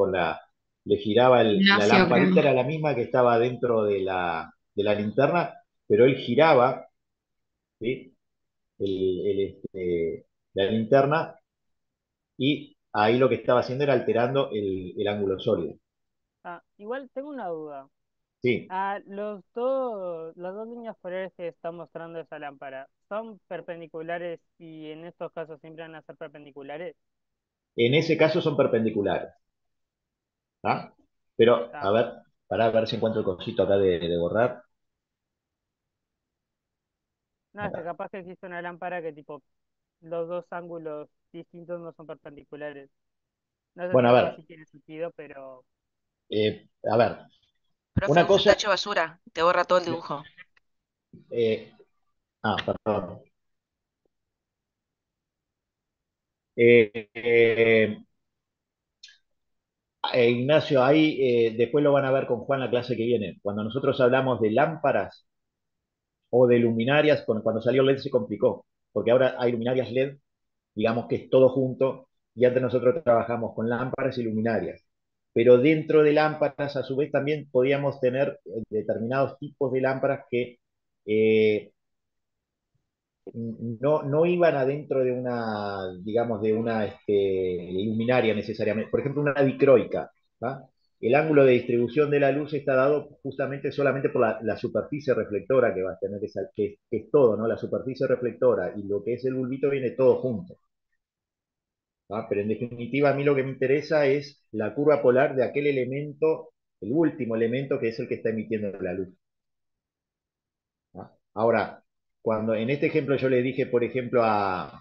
le giraba la Ignacio, lamparita, creo. era la misma que estaba dentro de la linterna, pero él giraba, ¿sí? La linterna y ahí lo que estaba haciendo era alterando el ángulo sólido. Igual tengo una duda. Sí, Las dos líneas polares que está mostrando esa lámpara, ¿son perpendiculares y en estos casos siempre van a ser perpendiculares? en ese caso son perpendiculares, ¿ah? Pero, Ah, a ver, para ver si encuentro el cosito acá de borrar. no, es que capaz que existe una lámpara que tipo los dos ángulos distintos no son perpendiculares. No sé Bueno, si a eso ver, sí tiene sentido, pero a ver, Profe, una usa cosa, tacho basura, te borra todo el dibujo. eh, perdón. Eh, eh, Ignacio, ahí después lo van a ver con Juan la clase que viene. Cuando nosotros hablamos de lámparas o de luminarias, cuando salió LED se complicó, porque ahora hay luminarias LED, digamos que es todo junto, y antes nosotros trabajamos con lámparas y luminarias. Pero dentro de lámparas, a su vez, también podíamos tener determinados tipos de lámparas que eh, no iban adentro de una, digamos, de una luminaria necesariamente. Por ejemplo, una dicroica, ¿va? El ángulo de distribución de la luz está dado justamente solamente por la superficie reflectora que va a tener, que es todo, ¿no? La superficie reflectora y lo que es el bulbito viene todo junto. ¿Va? Pero en definitiva, a mí lo que me interesa es la curva polar de aquel elemento, el último elemento que es el que está emitiendo la luz. ¿Va? Ahora, cuando en este ejemplo yo le dije, por ejemplo, a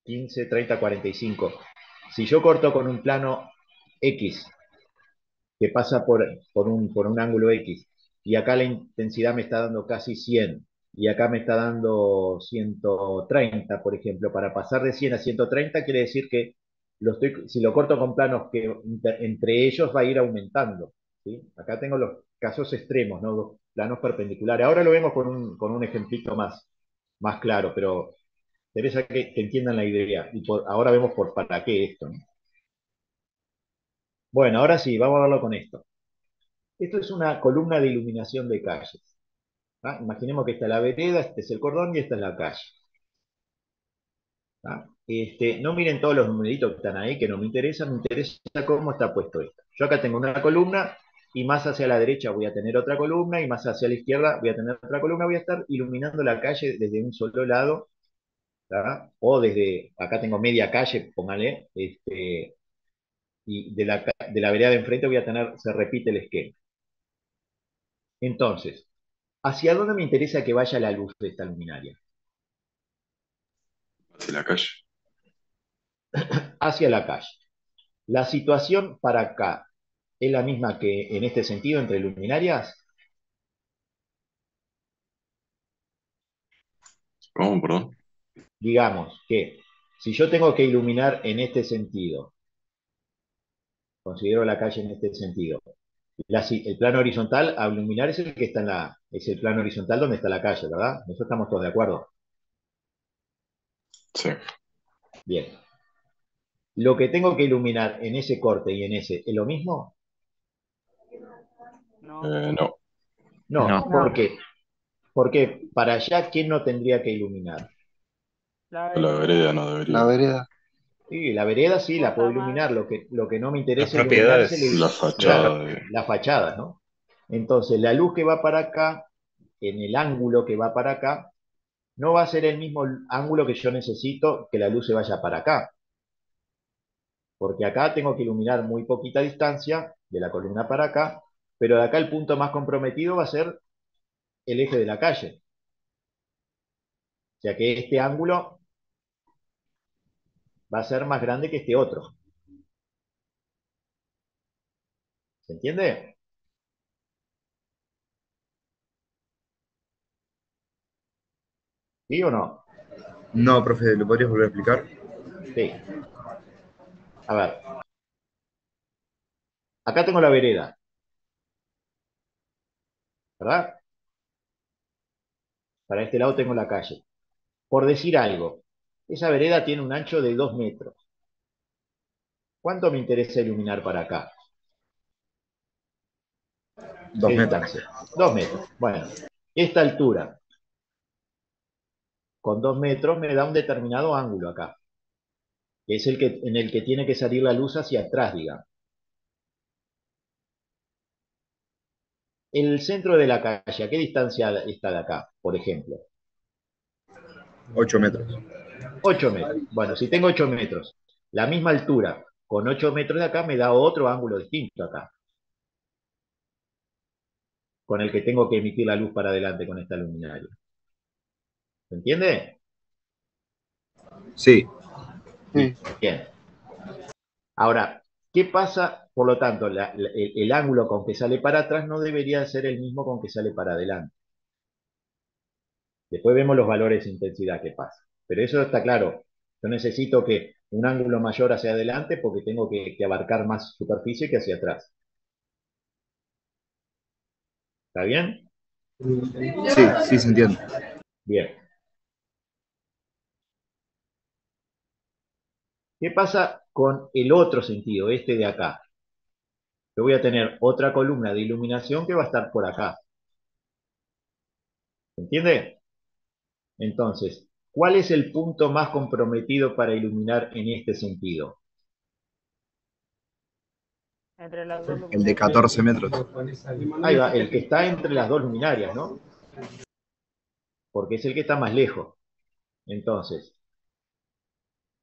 15, 30, 45. Si yo corto con un plano X que pasa por un ángulo X y acá la intensidad me está dando casi 100 y acá me está dando 130, por ejemplo, para pasar de 100 a 130 quiere decir que si lo corto con planos que entre ellos va a ir aumentando. ¿Sí? Acá tengo los casos extremos, ¿no? Los planos perpendiculares. Ahora lo vemos con un ejemplito más claro, pero interesa que entiendan la idea. Y ahora vemos para qué esto, ¿no? Bueno, ahora sí, vamos a verlo con esto. Esto es una columna de iluminación de calles. ¿Ah? Imaginemos que esta es la vereda, este es el cordón y esta es la calle. ¿Ah? No miren todos los numeritos que están ahí, que no me interesa, me interesa cómo está puesto esto. Yo acá tengo una columna y más hacia la derecha voy a tener otra columna y más hacia la izquierda voy a tener otra columna. Voy a estar iluminando la calle desde un solo lado, ¿tá? O desde, acá tengo media calle, póngale, y de la vereda de enfrente voy a tener, se repite el esquema. Entonces, ¿hacia dónde me interesa que vaya la luz de esta luminaria? Hacia la calle. Hacia la calle. La situación para acá es la misma que en este sentido entre luminarias. ¿Cómo, perdón? Digamos que si yo tengo que iluminar en este sentido, considero la calle en este sentido, el plano horizontal a iluminar es el que está es el plano horizontal donde está la calle, ¿verdad? Eso estamos todos de acuerdo. Sí. Bien. Lo que tengo que iluminar en ese corte y en ese, ¿es lo mismo? no. No. No, No. ¿por qué? Porque para allá, ¿quién no tendría que iluminar? La La vereda vereda. no La debería. vereda. Sí, la vereda sí, la puedo Cosa más. iluminar. Lo que no me Las interesa iluminar es propiedades. La claro, fachada de. la fachada, ¿no? Entonces, la luz que va para acá, en el ángulo que va para acá, no va a ser el mismo ángulo que yo necesito que la luz se vaya para acá. Porque acá tengo que iluminar muy poquita distancia de la columna para acá, pero de acá el punto más comprometido va a ser el eje de la calle. O sea que este ángulo va a ser más grande que este otro. ¿Se entiende? ¿Sí o no? No, profe, ¿lo podrías volver a explicar? Sí. A ver, acá tengo la vereda, ¿verdad? Para este lado tengo la calle. Por decir algo, esa vereda tiene un ancho de 2 metros. ¿Cuánto me interesa iluminar para acá? 2 ¿Qué metros. distancia? 2 metros. Bueno, esta altura con 2 metros me da un determinado ángulo acá, que es el que, en el que tiene que salir la luz hacia atrás, digamos. El centro de la calle, ¿a qué distancia está de acá, por ejemplo? 8 metros. 8 metros. Bueno, si tengo 8 metros, la misma altura con 8 metros de acá me da otro ángulo distinto acá, con el que tengo que emitir la luz para adelante con esta luminaria. ¿Se entiende? Sí. Sí. Bien. Ahora, ¿qué pasa? Por lo tanto, el ángulo con que sale para atrás no debería ser el mismo con que sale para adelante. Después vemos los valores de intensidad que pasa. Pero eso está claro. Yo necesito que un ángulo mayor hacia adelante porque tengo que abarcar más superficie que hacia atrás. ¿Está bien? Sí, sí se entiende. Bien. ¿Qué pasa con el otro sentido, este de acá? Yo voy a tener otra columna de iluminación que va a estar por acá. ¿Se entiende? Entonces, ¿cuál es el punto más comprometido para iluminar en este sentido? Entre las dos El de luminarias. 14 metros. Ahí va, el que está entre las dos luminarias, ¿no? Porque es el que está más lejos. Entonces,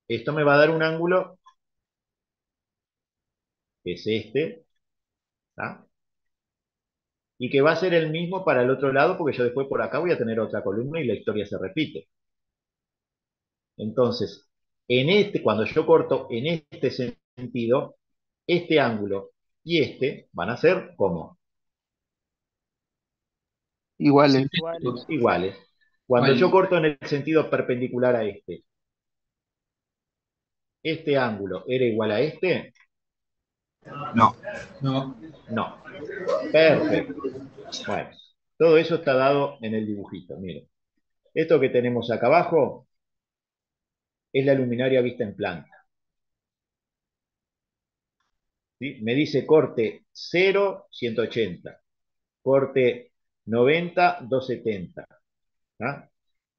esto me va a dar un ángulo, que es este, ¿tá? Y que va a ser el mismo para el otro lado, porque yo después por acá voy a tener otra columna y la historia se repite. Entonces, cuando yo corto en este sentido, este ángulo y este van a ser como Iguales. Iguales. iguales. Cuando yo corto en el sentido perpendicular a este ángulo era igual a este, No. no. Perfecto. Bueno, todo eso está dado en el dibujito. Miren, esto que tenemos acá abajo es la luminaria vista en planta. ¿Sí? Me dice corte 0, 180. Corte 90, 270. ¿Ah?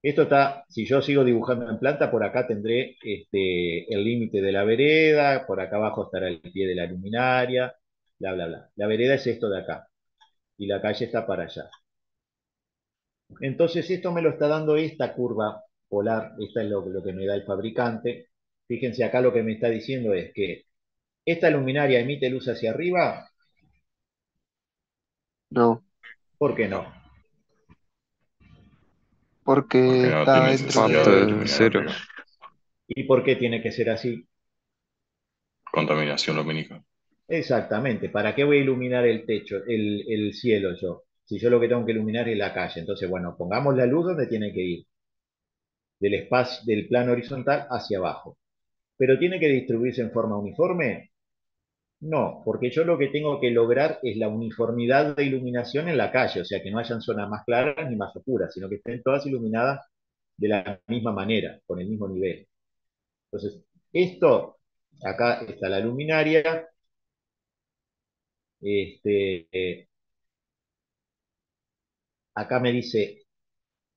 Esto está, si yo sigo dibujando en planta, por acá tendré el límite de la vereda, por acá abajo estará el pie de la luminaria, bla, bla, bla. La vereda es esto de acá y la calle está para allá. Entonces esto me lo está dando esta curva polar, esta es lo que me da el fabricante. Fíjense acá lo que me está diciendo es que esta luminaria emite luz hacia arriba. No, ¿Por qué no? porque Porque no está tiene dentro necesidad de de... iluminar ¿Y por qué tiene que ser así? contaminación lumínica. Exactamente. ¿Para qué voy a iluminar el techo, el cielo yo? Si yo lo que tengo que iluminar es la calle. Entonces, bueno, pongamos la luz donde tiene que ir, del espacio, del plano horizontal hacia abajo. ¿Pero tiene que distribuirse en forma uniforme? No, porque yo lo que tengo que lograr es la uniformidad de iluminación en la calle, o sea, que no hayan zonas más claras ni más oscuras, sino que estén todas iluminadas de la misma manera, con el mismo nivel. Entonces, esto, acá está la luminaria, este, acá me dice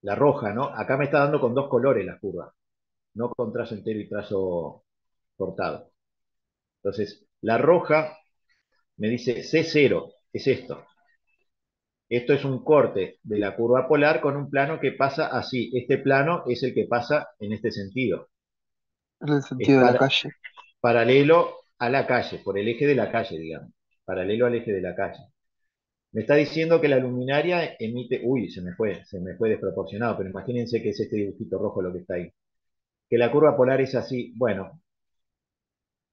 la roja, ¿no? Acá me está dando con dos colores la curva, no con trazo entero y trazo cortado. Entonces, la roja me dice C0, es esto. Esto es un corte de la curva polar con un plano que pasa así. Este plano es el que pasa en este sentido. en el Es sentido de la calle. paralelo a la calle, por el eje de la calle, digamos. Paralelo al eje de la calle. Me está diciendo que la luminaria emite... Uy, se me fue desproporcionado, pero imagínense que es este dibujito rojo lo que está ahí. Que la curva polar es así. Bueno,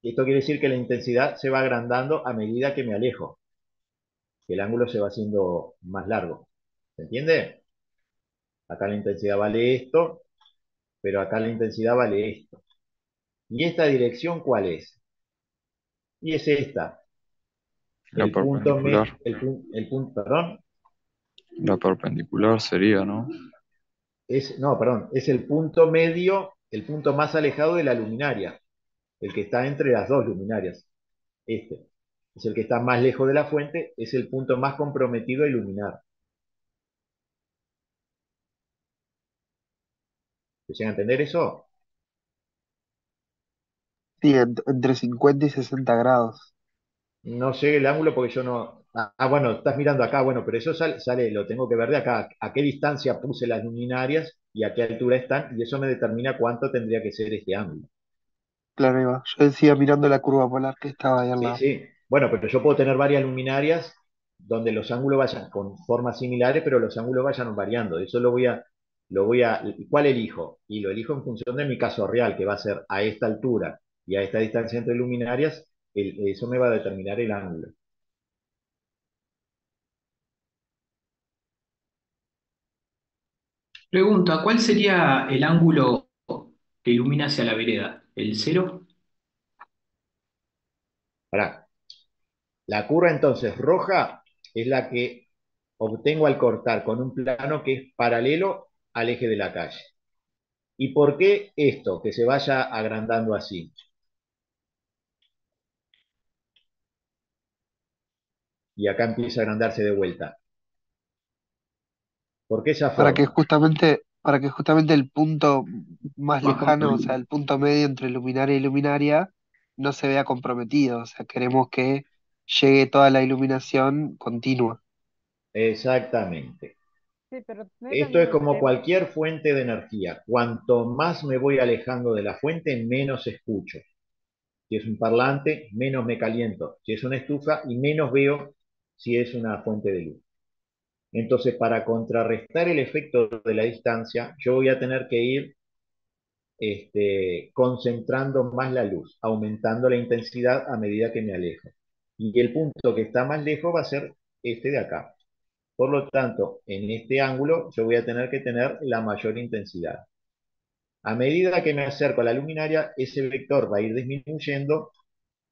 esto quiere decir que la intensidad se va agrandando a medida que me alejo. Que el ángulo se va haciendo más largo. ¿Se entiende? Acá la intensidad vale esto. pero acá la intensidad vale esto. ¿Y esta dirección cuál es? Y es esta. La perpendicular. Perdón, La perpendicular sería, ¿no? no, perdón, es el punto medio, el punto más alejado de la luminaria, el que está entre las dos luminarias. Este es el que está más lejos de la fuente, es el punto más comprometido a iluminar. ¿Se llega a entender eso? Sí, entre 50 y 60 grados. No sé el ángulo porque yo no. Bueno, estás mirando acá, bueno, pero eso sale, lo tengo que ver de acá. A qué distancia puse las luminarias y a qué altura están, y eso me determina cuánto tendría que ser este ángulo. Claro, ahí va. Yo decía mirando la curva polar que estaba ahí al Sí, lado. sí. Bueno, pero yo puedo tener varias luminarias donde los ángulos vayan con formas similares, pero los ángulos vayan variando. Eso ¿cuál elijo? Y lo elijo en función de mi caso real, que va a ser a esta altura y a esta distancia entre luminarias, eso me va a determinar el ángulo. Pregunta, ¿cuál sería el ángulo que ilumina hacia la vereda? ¿El cero? Pará. La curva entonces roja es la que obtengo al cortar con un plano que es paralelo al eje de la calle. ¿Y por qué esto? Que se vaya agrandando así. Y acá empieza a agrandarse de vuelta. ¿Por qué esa forma? Para que justamente el punto más Más lejano, o sea, comprometido. el punto medio entre luminaria y luminaria, no se vea comprometido. O sea, queremos que llegue toda la iluminación continua. Exactamente. Sí, pero no es lo Esto es mismo como que, cualquier fuente de energía. Cuanto más me voy alejando de la fuente, menos escucho. Si es un parlante, menos me caliento. Si es una estufa, y menos veo si es una fuente de luz. Entonces, para contrarrestar el efecto de la distancia, yo voy a tener que ir concentrando más la luz, aumentando la intensidad a medida que me alejo. Y el punto que está más lejos va a ser este de acá. Por lo tanto, en este ángulo yo voy a tener que tener la mayor intensidad. A medida que me acerco a la luminaria, ese vector va a ir disminuyendo.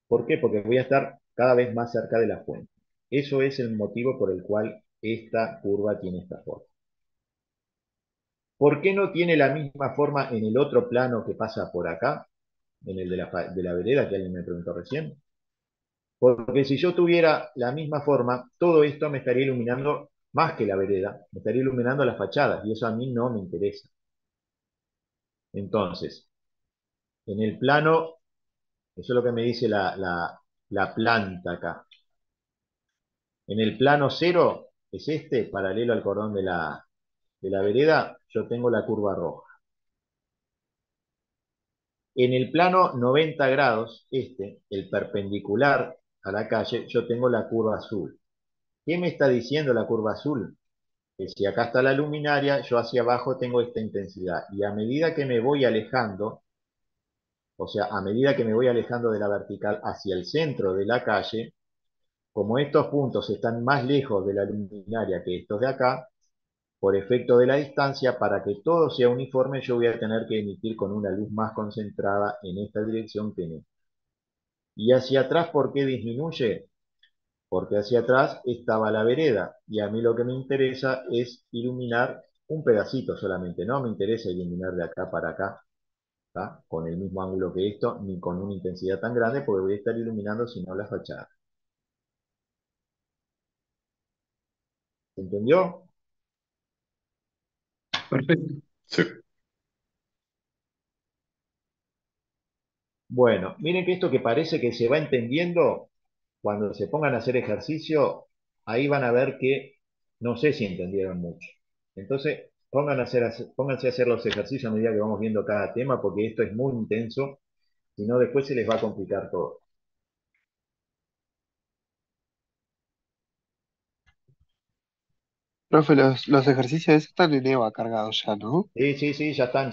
¿Por qué? Porque voy a estar cada vez más cerca de la fuente. Eso es el motivo por el cual esta curva tiene esta forma. ¿Por qué no tiene la misma forma en el otro plano que pasa por acá? En el de la vereda que alguien me preguntó recién. Porque si yo tuviera la misma forma, todo esto me estaría iluminando más que la vereda, me estaría iluminando las fachadas y eso a mí no me interesa. Entonces, en el plano, eso es lo que me dice la planta acá. En el plano cero, es este, paralelo al cordón de la vereda, yo tengo la curva roja. En el plano 90 grados, el perpendicular a la calle, yo tengo la curva azul. ¿Qué me está diciendo la curva azul? Que si acá está la luminaria, yo hacia abajo tengo esta intensidad. Y a medida que me voy alejando, o sea, a medida que me voy alejando de la vertical hacia el centro de la calle, como estos puntos están más lejos de la luminaria que estos de acá, por efecto de la distancia, para que todo sea uniforme, yo voy a tener que emitir con una luz más concentrada en esta dirección que en esta. Y hacia atrás, ¿por qué disminuye? Porque hacia atrás estaba la vereda y a mí lo que me interesa es iluminar un pedacito solamente, no me interesa iluminar de acá para acá, ¿tá? Con el mismo ángulo que esto, ni con una intensidad tan grande, porque voy a estar iluminando sino la fachada. ¿Se entendió? Perfecto. Sí. Bueno, miren que esto que parece que se va entendiendo, cuando se pongan a hacer ejercicio, ahí van a ver que no sé si entendieron mucho. Entonces, pónganse a hacer los ejercicios a medida que vamos viendo cada tema, porque esto es muy intenso, si no después se les va a complicar todo. Profe, los ejercicios esos están en EVA cargados ya, ¿no? Sí, sí, sí, ya están,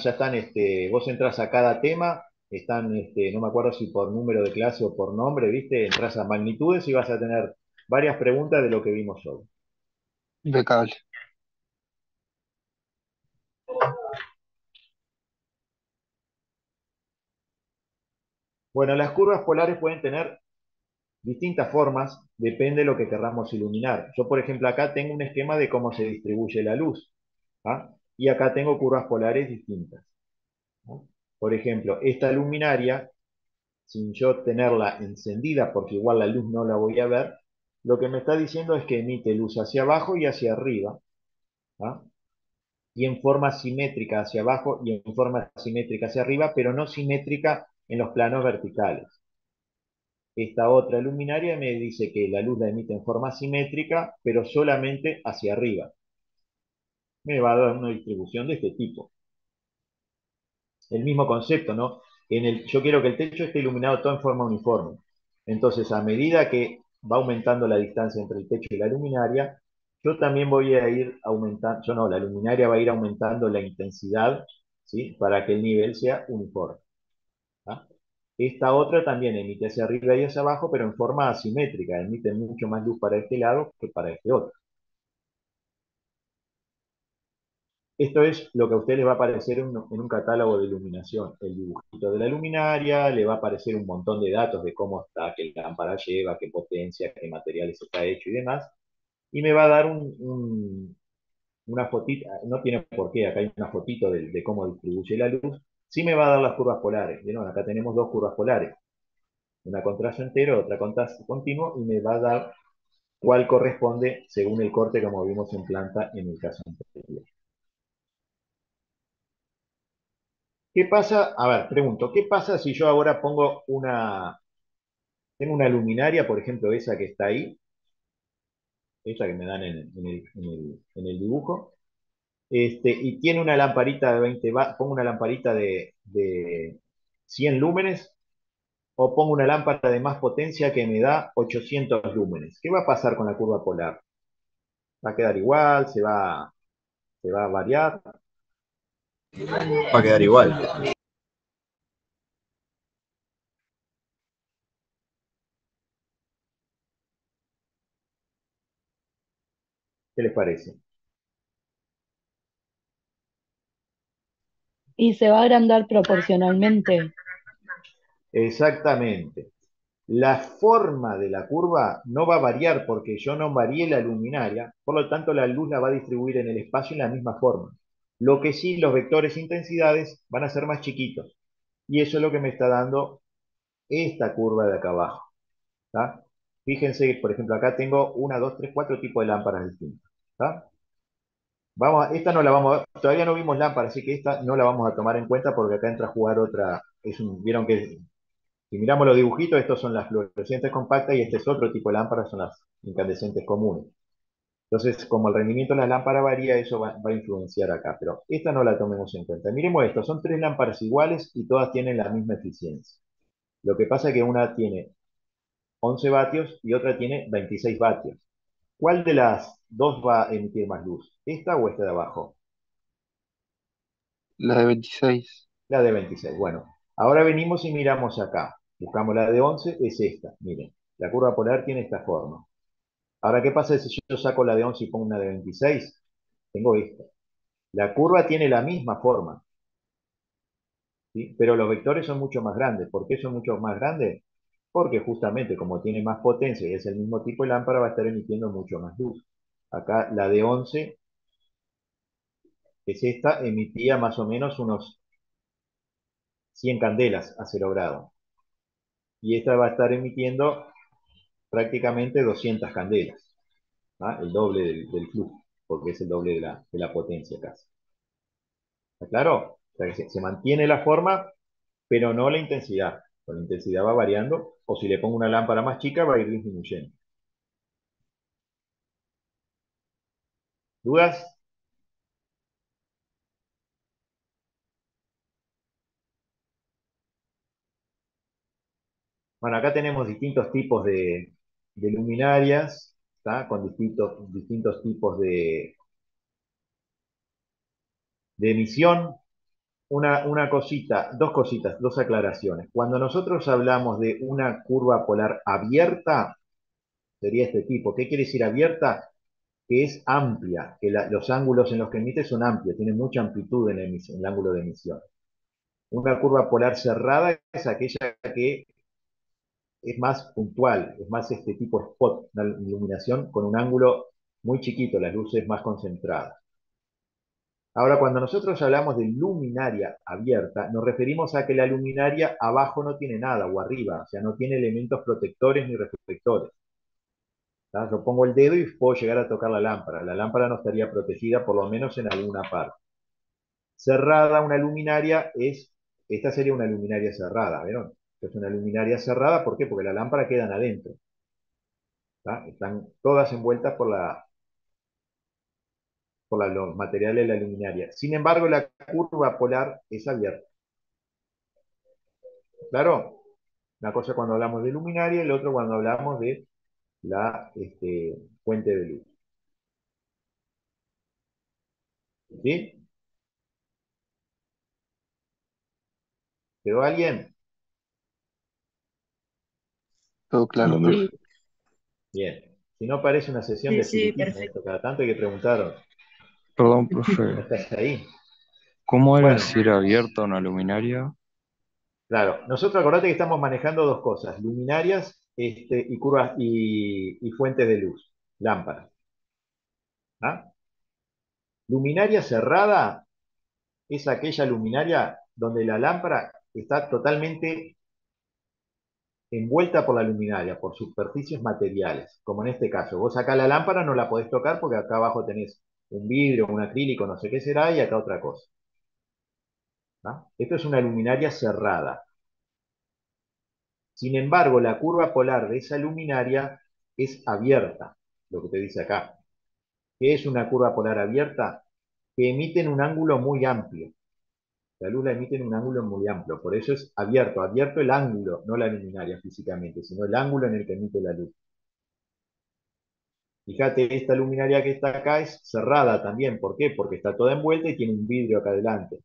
vos entras a cada tema, están, no me acuerdo si por número de clase o por nombre, ¿viste? Entras a magnitudes y vas a tener varias preguntas de lo que vimos hoy. Impecable. Bueno, las curvas polares pueden tener distintas formas, depende de lo que querramos iluminar. Yo, por ejemplo, acá tengo un esquema de cómo se distribuye la luz. ¿Ah? Y acá tengo curvas polares distintas. ¿No? Por ejemplo, esta luminaria, sin yo tenerla encendida, porque igual la luz no la voy a ver, lo que me está diciendo es que emite luz hacia abajo y hacia arriba, ¿ah? Y en forma simétrica hacia abajo y en forma simétrica hacia arriba, pero no simétrica en los planos verticales. Esta otra luminaria me dice que la luz la emite en forma simétrica, pero solamente hacia arriba. Me va a dar una distribución de este tipo. El mismo concepto, ¿no? Yo quiero que el techo esté iluminado todo en forma uniforme. Entonces, a medida que va aumentando la distancia entre el techo y la luminaria, yo también voy a ir aumentando, yo no, la luminaria va a ir aumentando la intensidad, ¿sí? Para que el nivel sea uniforme. ¿Ah? Esta otra también emite hacia arriba y hacia abajo, pero en forma asimétrica, emite mucho más luz para este lado que para este otro. Esto es lo que a usted les va a aparecer en un catálogo de iluminación. El dibujito de la luminaria, le va a aparecer un montón de datos de cómo está, qué lámpara lleva, qué potencia, qué materiales está hecho y demás. Y me va a dar una fotita, no tiene por qué, acá hay una fotito de cómo distribuye la luz. Sí me va a dar las curvas polares. ¿Vieron? Acá tenemos dos curvas polares. Una con trazo entero, otra con trazo continuo, y me va a dar cuál corresponde según el corte como vimos en planta en el caso anterior. ¿Qué pasa? A ver, pregunto, ¿qué pasa si yo ahora tengo una luminaria, por ejemplo, esa que está ahí, esa que me dan en el dibujo, y tiene una lamparita de 20 pongo una lamparita de 100 lúmenes o pongo una lámpara de más potencia que me da 800 lúmenes? ¿Qué va a pasar con la curva polar? ¿Va a quedar igual? ¿Se va a variar? Va a quedar igual. ¿Qué les parece? Y se va a agrandar proporcionalmente. Exactamente. La forma de la curva no va a variar porque yo no varié la luminaria, por lo tanto la luz la va a distribuir en el espacio en la misma forma. Lo que sí, los vectores e intensidades van a ser más chiquitos. Y eso es lo que me está dando esta curva de acá abajo. ¿Tá? Fíjense, por ejemplo, acá tengo 1, 2, 3, 4 tipos de lámparas distintas. ¿Tá? Esta no la vamos a, todavía no vimos lámpara, así que esta no la vamos a tomar en cuenta porque acá entra a jugar otra. Vieron que si miramos los dibujitos, estos son las fluorescentes compactas y este es otro tipo de lámparas, son las incandescentes comunes. Entonces, como el rendimiento de la lámpara varía, eso va a influenciar acá, pero esta no la tomemos en cuenta. Miremos esto, son tres lámparas iguales y todas tienen la misma eficiencia. Lo que pasa es que una tiene 11 vatios y otra tiene 26 vatios. ¿Cuál de las dos va a emitir más luz? ¿Esta o esta de abajo? La de 26. La de 26. Bueno, ahora venimos y miramos acá. Buscamos la de 11, es esta. Miren, la curva polar tiene esta forma. Ahora, ¿qué pasa si yo saco la de 11 y pongo una de 26? Tengo esta. La curva tiene la misma forma, ¿sí? Pero los vectores son mucho más grandes. ¿Por qué son mucho más grandes? Porque justamente como tiene más potencia y es el mismo tipo de lámpara, va a estar emitiendo mucho más luz. Acá la de 11, que es esta, emitía más o menos unos 100 candelas a 0 grados. Y esta va a estar emitiendo prácticamente 200 candelas, ¿ah? El doble del flujo, porque es el doble de la potencia casi. ¿Está claro? O sea que se mantiene la forma, pero no la intensidad. La intensidad va variando, o si le pongo una lámpara más chica, va a ir disminuyendo. ¿Dudas? Bueno, acá tenemos distintos tipos de luminarias, ¿tá? Con distintos tipos de emisión. Una cosita, dos cositas, dos aclaraciones. Cuando nosotros hablamos de una curva polar abierta, sería este tipo. ¿Qué quiere decir abierta? Que es amplia, que los ángulos en los que emite son amplios, tiene mucha amplitud en el ángulo de emisión. Una curva polar cerrada es aquella que es más puntual, es más este tipo spot, una iluminación con un ángulo muy chiquito, las luces más concentradas. Ahora, cuando nosotros hablamos de luminaria abierta, nos referimos a que la luminaria abajo no tiene nada, o arriba, o sea, no tiene elementos protectores ni reflectores. ¿Tá? Yo pongo el dedo y puedo llegar a tocar la lámpara. La lámpara no estaría protegida, por lo menos en alguna parte. Cerrada, una luminaria esta sería una luminaria cerrada, ¿vieron? Es una luminaria cerrada, ¿por qué? Porque la lámpara quedan adentro. ¿Tá? Están todas envueltas por los materiales de la luminaria. Sin embargo, la curva polar es abierta. ¿Claro? Una cosa cuando hablamos de luminaria y el otro cuando hablamos de la fuente de luz. ¿Sí? ¿Quedó alguien? Todo claro, profe. Sí, Bien. Si no parece una sesión sí, de sí, espiritismo, perfecto. esto cada tanto hay que preguntar, Perdón, ¿no profe. estás ahí? ¿Cómo era Bueno, si era abierta una luminaria? claro. Nosotros acordate que estamos manejando dos cosas, luminarias y curvas y fuentes de luz, lámparas. ¿Ah? Luminaria cerrada es aquella luminaria donde la lámpara está totalmente envuelta por la luminaria, por superficies materiales, como en este caso. Vos acá la lámpara no la podés tocar porque acá abajo tenés un vidrio, un acrílico, no sé qué será, y acá otra cosa. ¿Ah? Esto es una luminaria cerrada. Sin embargo, la curva polar de esa luminaria es abierta, lo que te dice acá. ¿Qué es una curva polar abierta? Que emite en un ángulo muy amplio. La luz la emite en un ángulo muy amplio, por eso es abierto. Abierto el ángulo, no la luminaria físicamente, sino el ángulo en el que emite la luz. Fíjate, esta luminaria que está acá es cerrada también. ¿Por qué? Porque está toda envuelta y tiene un vidrio acá adelante.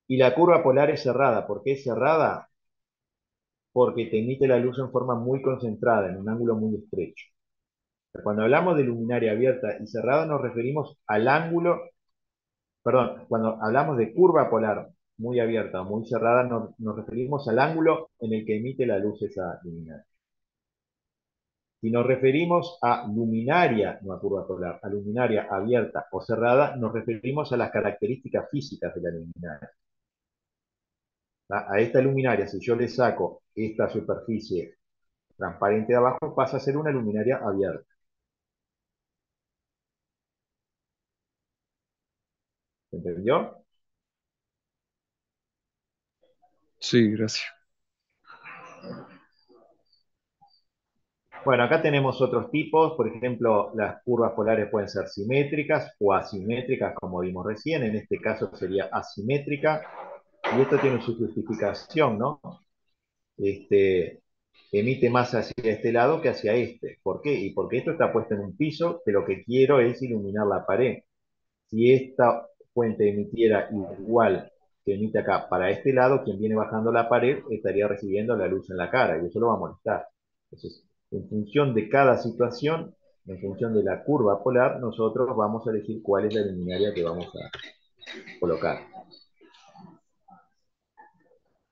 Y la curva polar es cerrada. ¿Por qué es cerrada? Porque te emite la luz en forma muy concentrada, en un ángulo muy estrecho. Cuando hablamos de luminaria abierta y cerrada nos referimos al ángulo, perdón, cuando hablamos de curva polar muy abierta o muy cerrada nos referimos al ángulo en el que emite la luz esa luminaria. Si nos referimos a luminaria, no a curva polar, a luminaria abierta o cerrada, nos referimos a las características físicas de la luminaria. A esta luminaria, si yo le saco esta superficie transparente de abajo, pasa a ser una luminaria abierta. ¿Se entendió? Sí, gracias. Bueno, acá tenemos otros tipos, por ejemplo, las curvas polares pueden ser simétricas o asimétricas, como vimos recién, en este caso sería asimétrica, y esto tiene su justificación, ¿no? Emite más hacia este lado que hacia este. ¿Por qué? Y porque esto está puesto en un piso, que lo que quiero es iluminar la pared. Si esta fuente emitiera igual que emite acá para este lado, quien viene bajando la pared estaría recibiendo la luz en la cara y eso lo va a molestar. Entonces, en función de cada situación, en función de la curva polar, nosotros vamos a elegir cuál es la luminaria que vamos a colocar.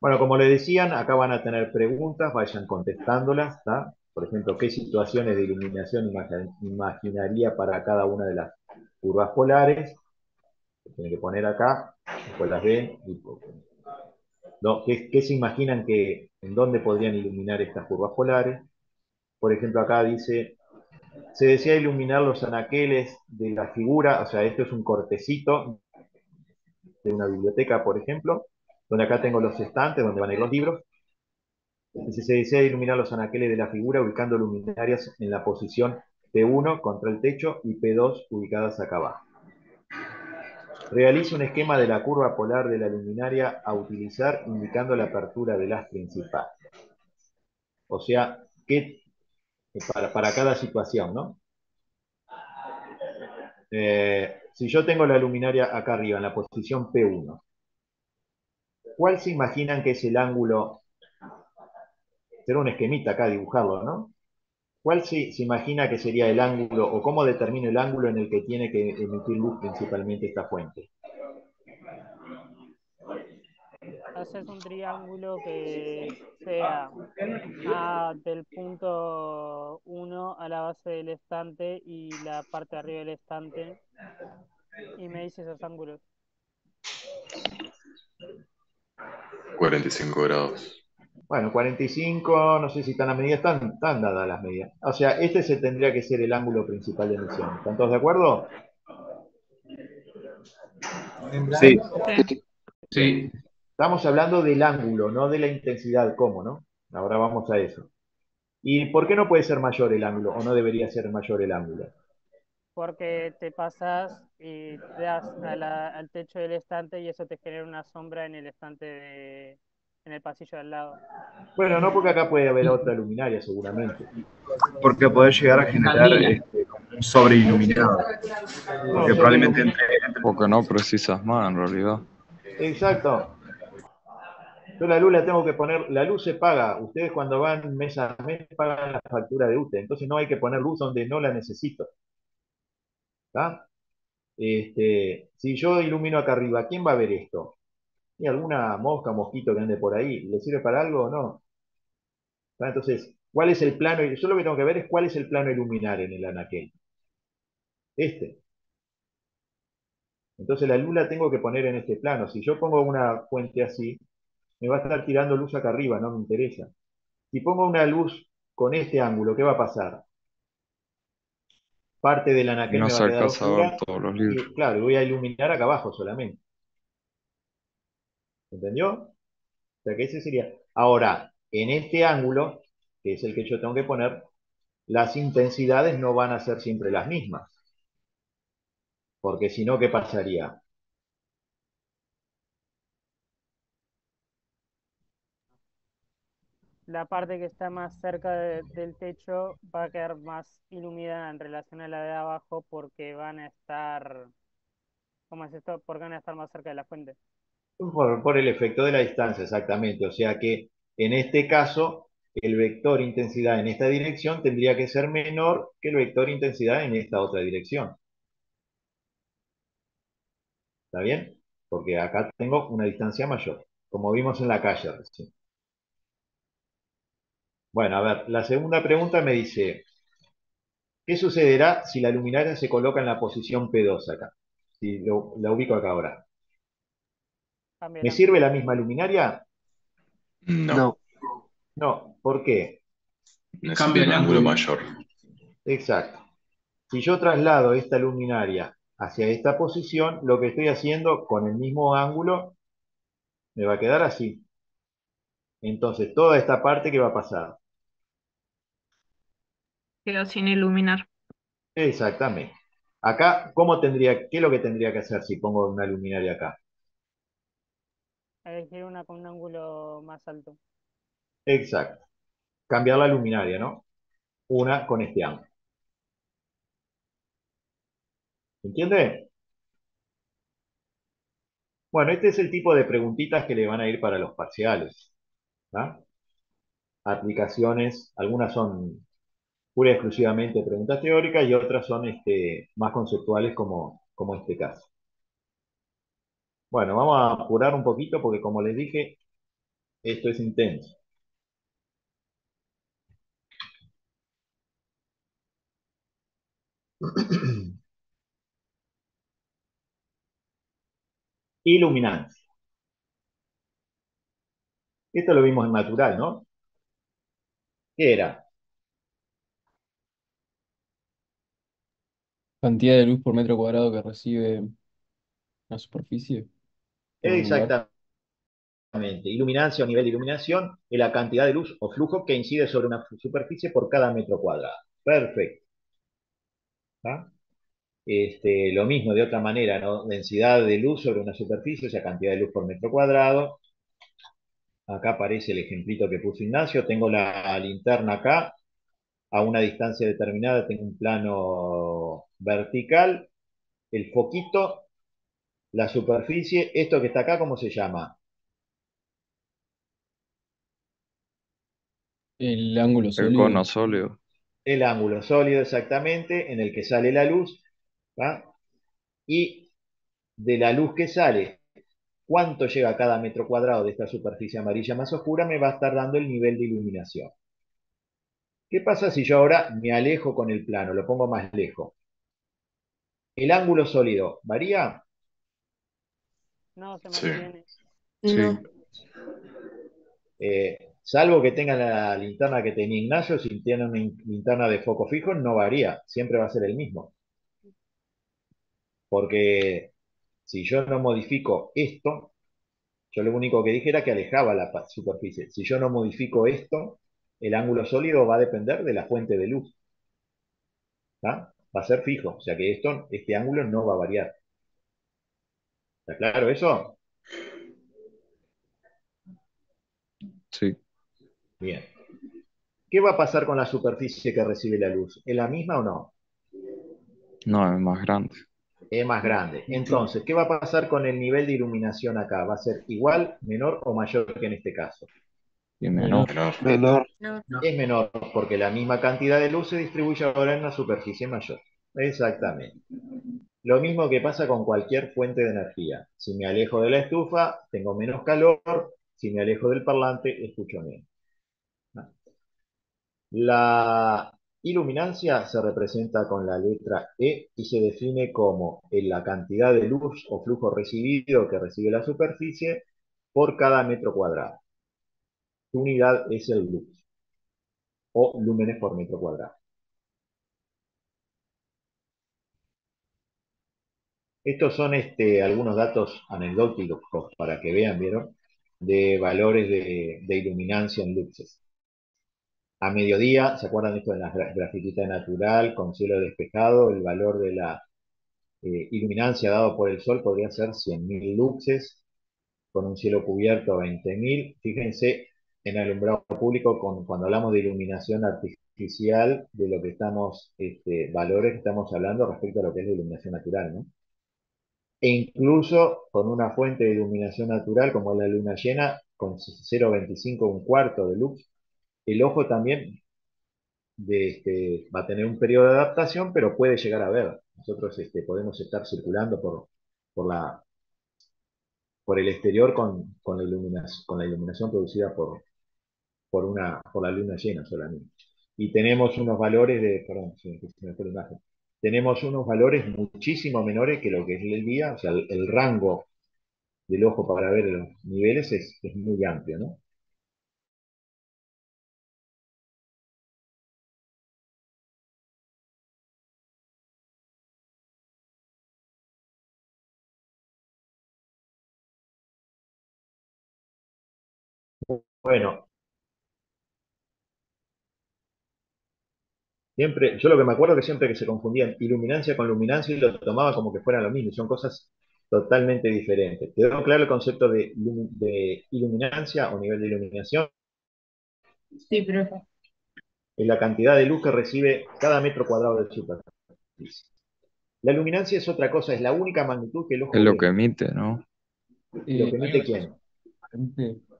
Bueno, como les decían, acá van a tener preguntas, vayan contestándolas, ¿está? Por ejemplo, ¿qué situaciones de iluminación imaginaría para cada una de las curvas polares? Tienen que poner acá, después las ven y no, ¿qué se imaginan en dónde podrían iluminar estas curvas polares? Por ejemplo, acá dice, se desea iluminar los anaqueles de la figura, o sea, esto es un cortecito de una biblioteca, por ejemplo, donde acá tengo los estantes donde van a ir los libros. Dice, se desea iluminar los anaqueles de la figura ubicando luminarias en la posición P1 contra el techo y P2 ubicadas acá abajo. Realiza un esquema de la curva polar de la luminaria a utilizar indicando la apertura del haz principal. O sea, para cada situación, ¿no? Si yo tengo la luminaria acá arriba, en la posición P1, ¿cuál se imaginan que es el ángulo? Será un esquemita acá, dibujarlo, ¿no? ¿Cuál se imagina que sería el ángulo o cómo determina el ángulo en el que tiene que emitir luz principalmente esta fuente? haces un triángulo que sea A del punto 1 a la base del estante y la parte de arriba del estante, y me dice esos ángulos. 45 grados. Bueno, 45, no sé si están las medidas, están dadas las medidas. O sea, este se tendría que ser el ángulo principal de emisión. ¿Están todos de acuerdo? Sí. Sí. Sí, Estamos hablando del ángulo, no de la intensidad, ¿cómo, no? Ahora vamos a eso. ¿Y por qué no puede ser mayor el ángulo o no debería ser mayor el ángulo? Porque te pasas y te das al techo del estante y eso te genera una sombra en el estante en el pasillo de al lado. Bueno, no, porque acá puede haber otra luminaria seguramente. Porque podés llegar a generar Candila. como un sobreiluminado. No, Porque probablemente sobreiluminado. Porque no precisas más en realidad. Exacto. Yo la luz la tengo que poner, la luz se paga. Ustedes cuando van mes a mes pagan la factura de UTE. Entonces no hay que poner luz donde no la necesito. ¿Está? Si yo ilumino acá arriba, ¿quién va a ver esto? ¿Y alguna mosca, mosquito que ande por ahí? ¿Le sirve para algo o no? ¿Está? Entonces, ¿cuál es el plano? Yo lo que tengo que ver es cuál es el plano iluminar en el anaquel. Este. Entonces la luz la tengo que poner en este plano. Si yo pongo una fuente así, me va a estar tirando luz acá arriba, no me interesa. Si pongo una luz con este ángulo, ¿qué va a pasar? Parte del Y anaquel no me va se a quedar alcanza a ver oscura todos los libros. y claro, voy a iluminar acá abajo solamente. ¿Entendió? O sea que ese sería. Ahora, en este ángulo, que es el que yo tengo que poner, las intensidades no van a ser siempre las mismas. Porque si no, ¿qué pasaría? La parte que está más cerca del techo va a quedar más iluminada en relación a la de abajo porque van a estar, ¿cómo es esto? Porque van a estar más cerca de la fuente. Por el efecto de la distancia, exactamente. O sea que en este caso, el vector intensidad en esta dirección tendría que ser menor que el vector intensidad en esta otra dirección. ¿Está bien? Porque acá tengo una distancia mayor, como vimos en la calle recién. Bueno, a ver, la segunda pregunta me dice, ¿qué sucederá si la luminaria se coloca en la posición P2 acá? Si la ubico acá ahora. Cambia el ¿Me ángulo. sirve la misma luminaria? No, No. No. ¿Por qué? necesito Cambia un el ángulo ángulo. mayor. Exacto. Si yo traslado esta luminaria hacia esta posición, lo que estoy haciendo con el mismo ángulo me va a quedar así. Entonces, toda esta parte, ¿qué va a pasar? Quedó sin iluminar. Exactamente. Acá, ¿qué es lo que tendría que hacer si pongo una luminaria acá? Elegir una con un ángulo más alto. Exacto. Cambiar la luminaria, ¿no? Una con este ángulo. ¿Entiende? Bueno, este es el tipo de preguntitas que le van a ir para los parciales. ¿Ah? Aplicaciones, algunas son pura y exclusivamente preguntas teóricas y otras son más conceptuales como este caso. Bueno, vamos a apurar un poquito porque como les dije, esto es intenso. Iluminancia. Esto lo vimos en natural, ¿no? ¿Qué era? Cantidad de luz por metro cuadrado que recibe una superficie por un lugar. Exactamente. Iluminancia o nivel de iluminación es la cantidad de luz o flujo que incide sobre una superficie por cada metro cuadrado. Perfecto. ¿Tá? Lo mismo de otra manera, ¿no? Densidad de luz sobre una superficie, o sea, cantidad de luz por metro cuadrado. Acá aparece el ejemplito que puso Ignacio. Tengo la linterna acá, a una distancia determinada, tengo un plano vertical, el foquito, la superficie. Esto que está acá, ¿cómo se llama? El ángulo El cono sólido. sólido. El ángulo sólido exactamente, en el que sale la luz, ¿tá? Y de la luz que sale cuánto llega a cada metro cuadrado de esta superficie amarilla más oscura, me va a estar dando el nivel de iluminación. ¿Qué pasa si yo ahora me alejo con el plano, lo pongo más lejos? ¿El ángulo sólido varía? No, se Sí. mantiene. No. Salvo que tengan la linterna que tenía Ignacio, si tiene una linterna de foco fijo, no varía, siempre va a ser el mismo. Porque si yo no modifico esto, yo lo único que dije era que alejaba la superficie. Si yo no modifico esto, el ángulo sólido va a depender de la fuente de luz. ¿Tá? Va a ser fijo, o sea que este ángulo no va a variar. ¿Está claro eso? Sí. Bien. ¿Qué va a pasar con la superficie que recibe la luz? ¿Es la misma o no? No, es más grande. Es más grande. Entonces, ¿qué va a pasar con el nivel de iluminación acá? ¿Va a ser igual, menor o mayor que en este caso? Y menor. Menor. Es menor, porque la misma cantidad de luz se distribuye ahora en una superficie mayor. Exactamente. Lo mismo que pasa con cualquier fuente de energía. Si me alejo de la estufa, tengo menos calor. Si me alejo del parlante, escucho menos. La iluminancia se representa con la letra E y se define como la cantidad de luz o flujo recibido que recibe la superficie por cada metro cuadrado. Su unidad es el lux o lúmenes por metro cuadrado. Estos son algunos datos anecdóticos para que vean, ¿vieron? De valores de iluminancia en luxes. A mediodía, ¿se acuerdan esto de la grafiquita natural con cielo despejado? El valor de la iluminancia dado por el sol podría ser 100.000 luxes, con un cielo cubierto 20.000. Fíjense en alumbrado público cuando hablamos de iluminación artificial, de lo que estamos, valores que estamos hablando respecto a lo que es la iluminación natural, ¿no? E incluso con una fuente de iluminación natural como la luna llena, con 0,25, un cuarto de lux, el ojo también va a tener un periodo de adaptación, pero puede llegar a ver. Nosotros podemos estar circulando por, la, por el exterior con la iluminación producida por la luna llena solamente. Y tenemos unos valores perdón, se me fue la imagen. Tenemos unos valores muchísimo menores que lo que es el día, o sea, el rango del ojo para ver los niveles es muy amplio, ¿no? Bueno, siempre, yo lo que me acuerdo que siempre que se confundían iluminancia con luminancia y lo tomaba como que fueran lo mismo, y son cosas totalmente diferentes. ¿Quedó claro el concepto de iluminancia o nivel de iluminación? Sí, profe. Es la cantidad de luz que recibe cada metro cuadrado de superficie. La luminancia es otra cosa, es la única magnitud que el Es ojo lo que ve. emite, ¿no? ¿Lo que emite quién?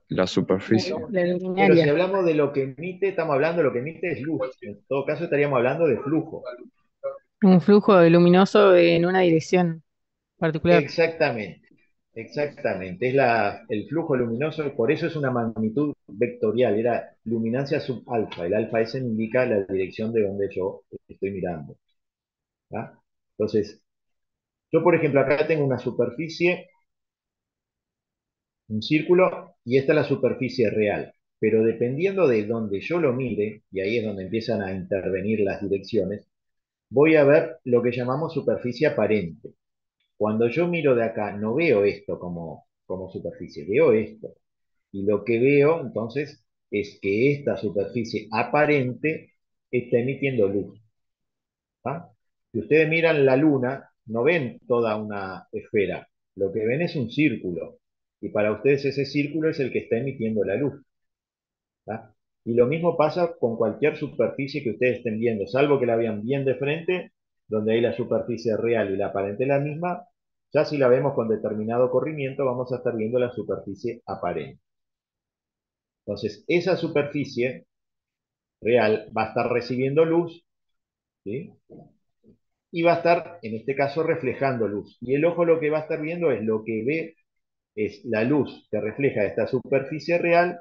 La superficie. La Pero si luminaria. hablamos de lo que emite, estamos hablando de lo que emite es luz. En todo caso estaríamos hablando de flujo. Un flujo luminoso en una dirección particular. Exactamente, exactamente. Es el flujo luminoso, por eso es una magnitud vectorial, era luminancia subalfa. El alfa ese indica la dirección de donde yo estoy mirando. ¿Tá? Entonces, yo por ejemplo acá tengo una superficie, un círculo, y esta es la superficie real. Pero dependiendo de donde yo lo mire, y ahí es donde empiezan a intervenir las direcciones, voy a ver lo que llamamos superficie aparente. Cuando yo miro de acá, no veo esto como superficie, veo esto. Y lo que veo entonces es que esta superficie aparente está emitiendo luz. ¿Ah? Si ustedes miran la luna, no ven toda una esfera, lo que ven es un círculo. Y para ustedes ese círculo es el que está emitiendo la luz. ¿Tá? Y lo mismo pasa con cualquier superficie que ustedes estén viendo, salvo que la vean bien de frente, donde ahí la superficie real y la aparente es la misma. Ya si la vemos con determinado corrimiento, vamos a estar viendo la superficie aparente. Entonces, esa superficie real va a estar recibiendo luz, ¿sí? Y va a estar, en este caso, reflejando luz. Y el ojo lo que va a estar viendo es lo que ve es la luz que refleja esta superficie real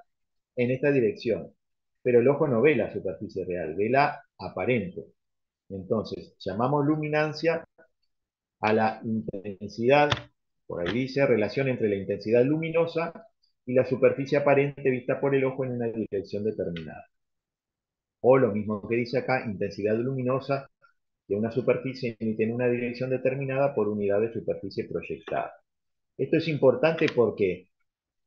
en esta dirección. Pero el ojo no ve la superficie real, ve la aparente. Entonces, llamamos luminancia a la intensidad, por ahí dice, relación entre la intensidad luminosa y la superficie aparente vista por el ojo en una dirección determinada. O lo mismo que dice acá, intensidad luminosa de una superficie emite en una dirección determinada por unidad de superficie proyectada. Esto es importante porque,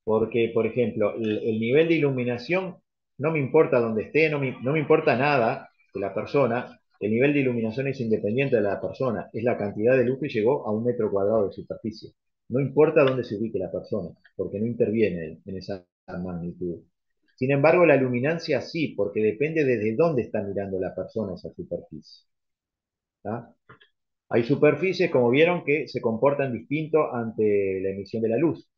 por ejemplo, el nivel de iluminación no me importa dónde esté, no me importa nada de la persona. El nivel de iluminación es independiente de la persona, es la cantidad de luz que llegó a 1 metro cuadrado de superficie. No importa dónde se ubique la persona, porque no interviene en esa magnitud. Sin embargo, la luminancia sí, porque depende desde dónde está mirando la persona esa superficie. ¿Tá? Hay superficies, como vieron, que se comportan distinto ante la emisión de la luz.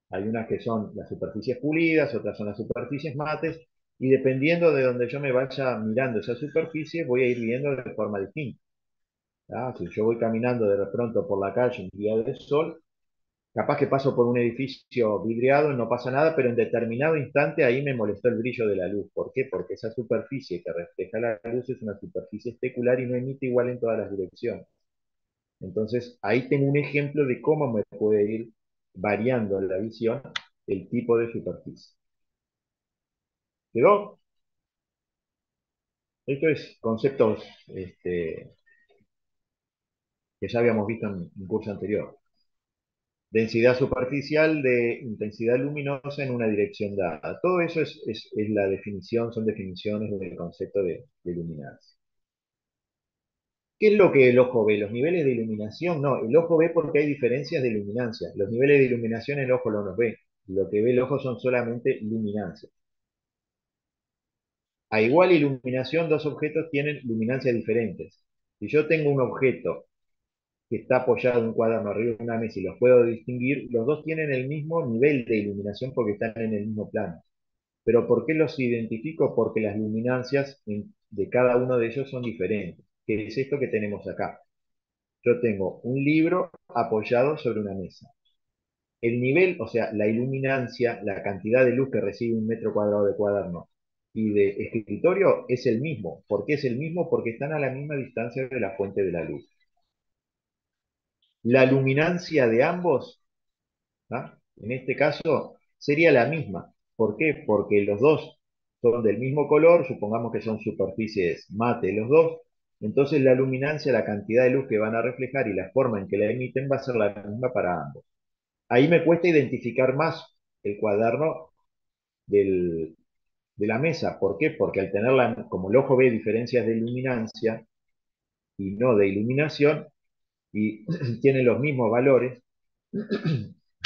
Hay unas que son las superficies pulidas, otras son las superficies mates, y dependiendo de donde yo me vaya mirando esa superficie, voy a ir viendo de forma distinta. ¿Tá? Si yo voy caminando de pronto por la calle en día de sol, capaz que paso por un edificio vidriado, no pasa nada, pero en determinado instante ahí me molestó el brillo de la luz. ¿Por qué? Porque esa superficie que refleja la luz es una superficie especular y no emite igual en todas las direcciones. Entonces, ahí tengo un ejemplo de cómo me puede ir variando la visión el tipo de superficie. ¿Quedó? Esto es conceptos que ya habíamos visto en un curso anterior. Densidad superficial de intensidad luminosa en una dirección dada. Todo eso es la definición, son definiciones del concepto de luminancia. ¿Qué es lo que el ojo ve? ¿Los niveles de iluminación? No, el ojo ve porque hay diferencias de luminancia. Los niveles de iluminación el ojo no los ve. Lo que ve el ojo son solamente luminancias. A igual iluminación, dos objetos tienen luminancias diferentes. Si yo tengo un objeto que está apoyado en un cuaderno arriba de una mesa y los puedo distinguir, los dos tienen el mismo nivel de iluminación porque están en el mismo plano. Pero ¿por qué los identifico? Porque las luminancias de cada uno de ellos son diferentes. ¿Qué es esto que tenemos acá? Yo tengo un libro apoyado sobre una mesa. El nivel, o sea, la iluminancia, la cantidad de luz que recibe 1 metro cuadrado de cuaderno y de escritorio es el mismo. ¿Por qué es el mismo? Porque están a la misma distancia de la fuente de la luz. La luminancia de ambos, ¿tá? En este caso, sería la misma. ¿Por qué? Porque los dos son del mismo color, supongamos que son superficies mate los dos, entonces la luminancia, la cantidad de luz que van a reflejar y la forma en que la emiten va a ser la misma para ambos. Ahí me cuesta identificar más el cuaderno de la mesa. ¿Por qué? Porque al tenerla, como el ojo ve diferencias de luminancia y no de iluminación, y tienen los mismos valores,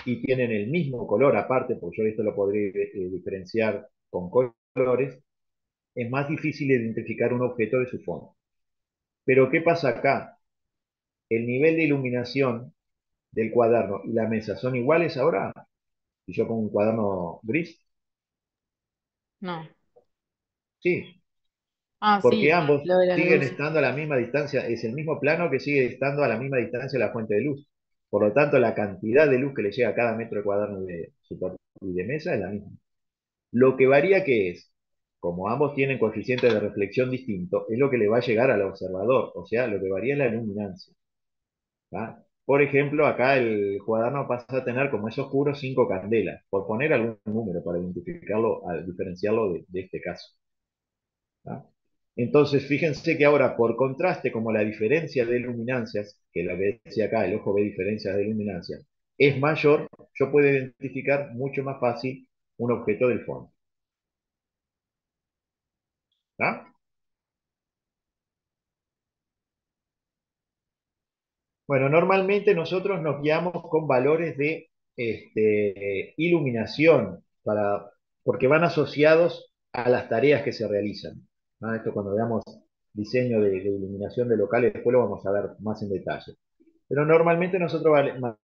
y tienen el mismo color aparte, porque yo esto lo podría diferenciar con colores, es más difícil identificar un objeto de su fondo. Pero ¿qué pasa acá? El nivel de iluminación del cuaderno y la mesa son iguales ahora. Si yo pongo un cuaderno gris, No. sí, Ah, porque sí, ambos lo de la siguen luz. estando a la misma distancia, es el mismo plano que sigue estando a la misma distancia de la fuente de luz. Por lo tanto, la cantidad de luz que le llega a cada metro de cuaderno y de mesa es la misma. Lo que varía que es, como ambos tienen coeficientes de reflexión distintos, es lo que le va a llegar al observador, o sea, lo que varía es la luminancia. ¿Tá? Por ejemplo, acá el cuaderno pasa a tener, como es oscuro, 5 candelas, por poner algún número para identificarlo, diferenciarlo de este caso. ¿Tá? Entonces, fíjense que ahora, por contraste, como la diferencia de luminancias, que la que decía acá, el ojo ve diferencias de luminancia, es mayor, yo puedo identificar mucho más fácil un objeto del fondo. ¿Tá? Bueno, normalmente nosotros nos guiamos con valores de iluminación, porque van asociados a las tareas que se realizan. ¿No? Esto cuando veamos diseño de iluminación de locales, después lo vamos a ver más en detalle. Pero normalmente nosotros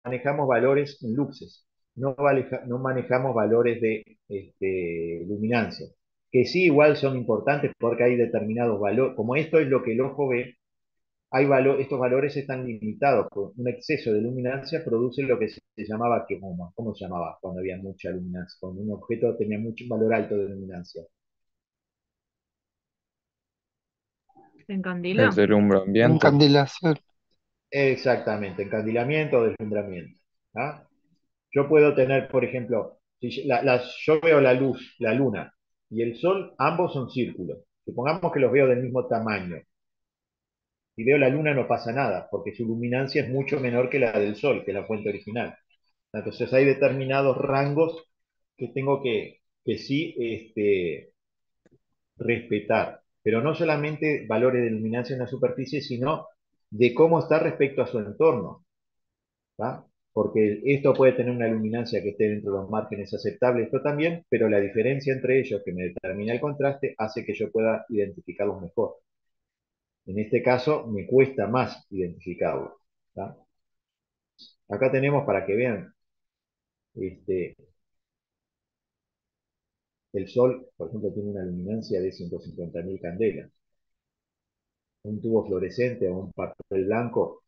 manejamos valores en luxes, no manejamos valores de luminancia, que sí igual son importantes porque hay determinados valores, como esto es lo que el ojo ve, estos valores están limitados, por un exceso de luminancia produce lo que se llamaba quemoma. ¿Cómo se llamaba cuando había mucha luminancia? Cuando un objeto tenía mucho valor alto de luminancia. ¿Se El encandila? deslumbramiento. Encandilación. Exactamente, encandilamiento o deslumbramiento. ¿Ah? Yo puedo tener, por ejemplo, si yo veo la luz, la luna y el sol, ambos son círculos. Supongamos que los veo del mismo tamaño. Si veo la luna no pasa nada, porque su luminancia es mucho menor que la del sol, que es la fuente original. Entonces hay determinados rangos que tengo que sí respetar, pero no solamente valores de luminancia en la superficie, sino de cómo está respecto a su entorno. ¿Va? Porque esto puede tener una luminancia que esté dentro de los márgenes aceptables, esto también, pero la diferencia entre ellos que me determina el contraste hace que yo pueda identificarlos mejor. En este caso me cuesta más identificarlos. ¿Va? Acá tenemos para que vean, este, el Sol, por ejemplo, tiene una luminancia de 150.000 candelas. Un tubo fluorescente o un papel blanco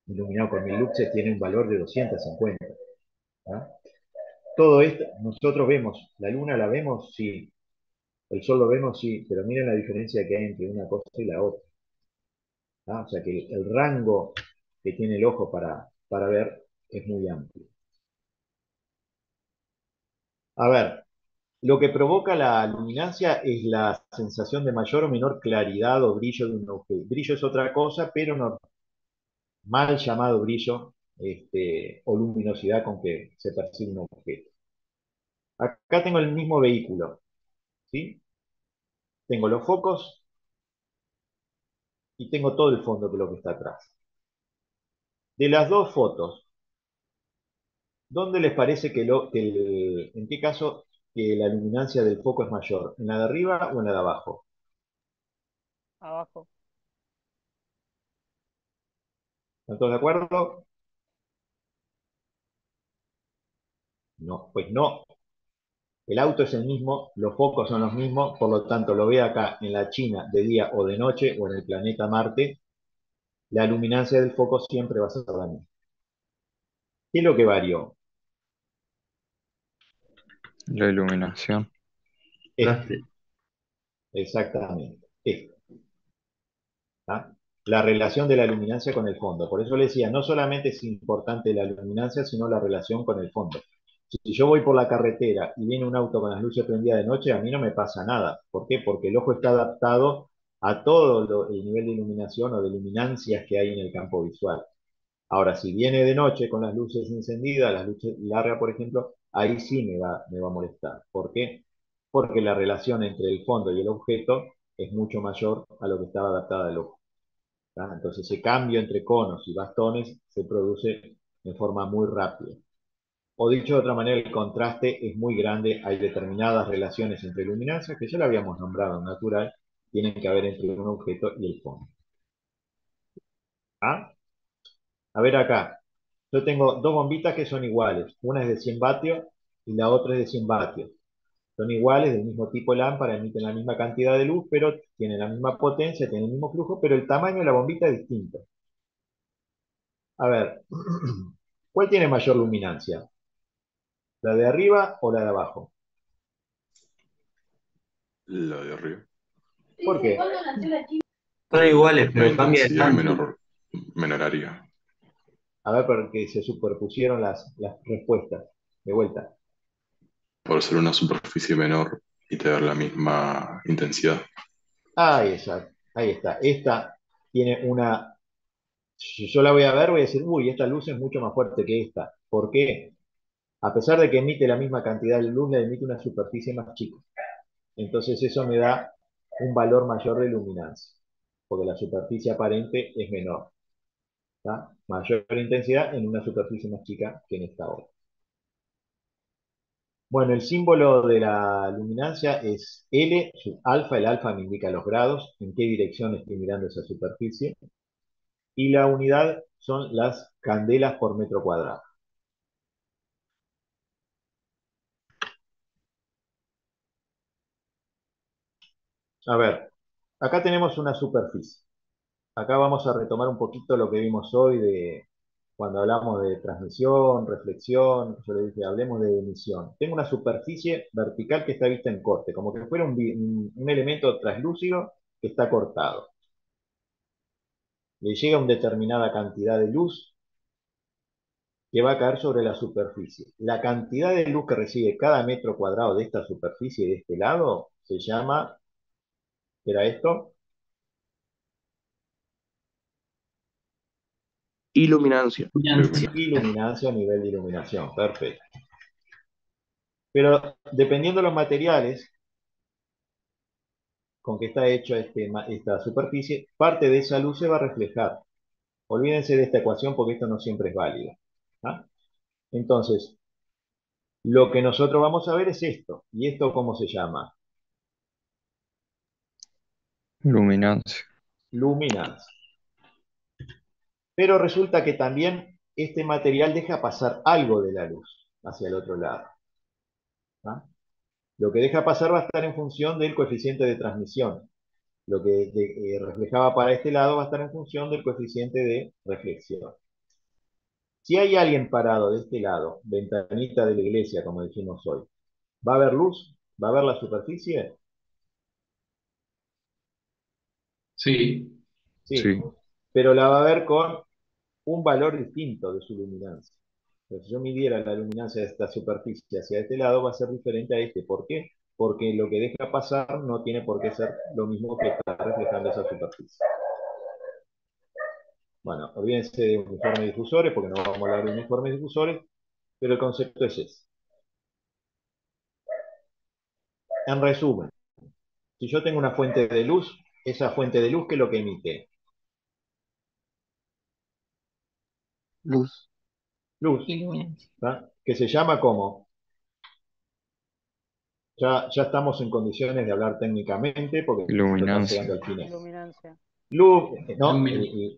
iluminado con 1000 luxes tiene un valor de 250. ¿Va? Todo esto, nosotros vemos, la luna la vemos, sí, el sol lo vemos, sí, pero miren la diferencia que hay entre una cosa y la otra. ¿Ah? O sea que el rango que tiene el ojo para ver es muy amplio. A ver, lo que provoca la luminancia es la sensación de mayor o menor claridad o brillo de un objeto. Brillo es otra cosa, pero no, mal llamado brillo o luminosidad con que se percibe un objeto. Acá tengo el mismo vehículo, ¿sí? Tengo los focos y tengo todo el fondo de lo que está atrás. De las dos fotos, ¿dónde les parece en qué caso que la luminancia del foco es mayor? ¿En la de arriba o en la de abajo? Abajo. ¿Están todos de acuerdo? No, pues no. El auto es el mismo, los focos son los mismos, por lo tanto lo ve acá en la China de día o de noche o en el planeta Marte, la luminancia del foco siempre va a ser la misma. ¿Qué es lo que varió? La iluminación. Este, exactamente. Este. ¿Ah? La relación de la luminancia con el fondo. Por eso le decía, no solamente es importante la luminancia, sino la relación con el fondo. Si yo voy por la carretera y viene un auto con las luces prendidas de noche, a mí no me pasa nada. ¿Por qué? Porque el ojo está adaptado a todo el nivel de iluminación o de luminancias que hay en el campo visual. Ahora, si viene de noche con las luces encendidas, las luces largas, por ejemplo, ahí sí me va a molestar. ¿Por qué? Porque la relación entre el fondo y el objeto es mucho mayor a lo que estaba adaptada el ojo. ¿Tá? Entonces ese cambio entre conos y bastones se produce de forma muy rápida. O dicho de otra manera, el contraste es muy grande, hay determinadas relaciones entre luminancia, que ya la habíamos nombrado en natural, tienen que haber entre un objeto y el fondo. ¿Ah? A ver acá, yo tengo dos bombitas que son iguales, una es de 100 vatios y la otra es de 100 vatios. Son iguales, del mismo tipo de lámpara, emiten la misma cantidad de luz, pero tienen la misma potencia, tienen el mismo flujo, pero el tamaño de la bombita es distinto. A ver, ¿cuál tiene mayor luminancia? ¿La de arriba o la de abajo? La de arriba. ¿Por qué? Son iguales, Más pero cambia de intensidad, tanto. menor área. A ver, porque se superpusieron las respuestas. De vuelta. Por ser una superficie menor y tener la misma intensidad. Ahí está, ahí está. Esta tiene una... Si yo la voy a ver, voy a decir, uy, esta luz es mucho más fuerte que esta. ¿Por qué? A pesar de que emite la misma cantidad de luz, la emite una superficie más chica. Entonces eso me da un valor mayor de luminancia, porque la superficie aparente es menor. ¿Tá? Mayor intensidad en una superficie más chica que en esta otra. Bueno, el símbolo de la luminancia es L sub alfa. El alfa me indica los grados, en qué dirección estoy mirando esa superficie. Y la unidad son las candelas por metro cuadrado. A ver, acá tenemos una superficie. acá vamos a retomar un poquito lo que vimos hoy de cuando hablamos de transmisión, reflexión, yo le dije, hablemos de emisión. Tengo una superficie vertical que está vista en corte, como que fuera un elemento translúcido que está cortado. Le llega una determinada cantidad de luz que va a caer sobre la superficie. La cantidad de luz que recibe cada metro cuadrado de esta superficie de este lado se llama, ¿qué era esto? Iluminancia. Iluminancia, nivel de iluminación, perfecto. Pero dependiendo de los materiales con que está hecho esta superficie, parte de esa luz se va a reflejar. Olvídense de esta ecuación porque esto no siempre es válido. ¿Ah? Entonces, lo que nosotros vamos a ver es esto. ¿Y esto cómo se llama? Luminancia. Luminancia. Pero resulta que también este material deja pasar algo de la luz hacia el otro lado. ¿Ah? Lo que deja pasar va a estar en función del coeficiente de transmisión. Lo que reflejaba para este lado va a estar en función del coeficiente de reflexión. Si hay alguien parado de este lado, ventanita de la iglesia, como dijimos hoy, ¿va a haber luz? ¿Va a haber la superficie? Sí. Sí, Sí. pero la va a ver con un valor distinto de su luminancia. Entonces, si yo midiera la luminancia de esta superficie hacia este lado, va a ser diferente a este. ¿Por qué? Porque lo que deja pasar no tiene por qué ser lo mismo que está reflejando esa superficie. Bueno, olvídense de uniformes difusores, porque no vamos a hablar de uniformes difusores, pero el concepto es ese. En resumen, si yo tengo una fuente de luz, esa fuente de luz, ¿qué es lo que emite? Luz. Luz. Iluminancia. ¿Tá? Que se llama como, ya estamos en condiciones de hablar técnicamente, porque esto está llegando Iluminancia. al final. Iluminancia. Luz, no, Luminancia.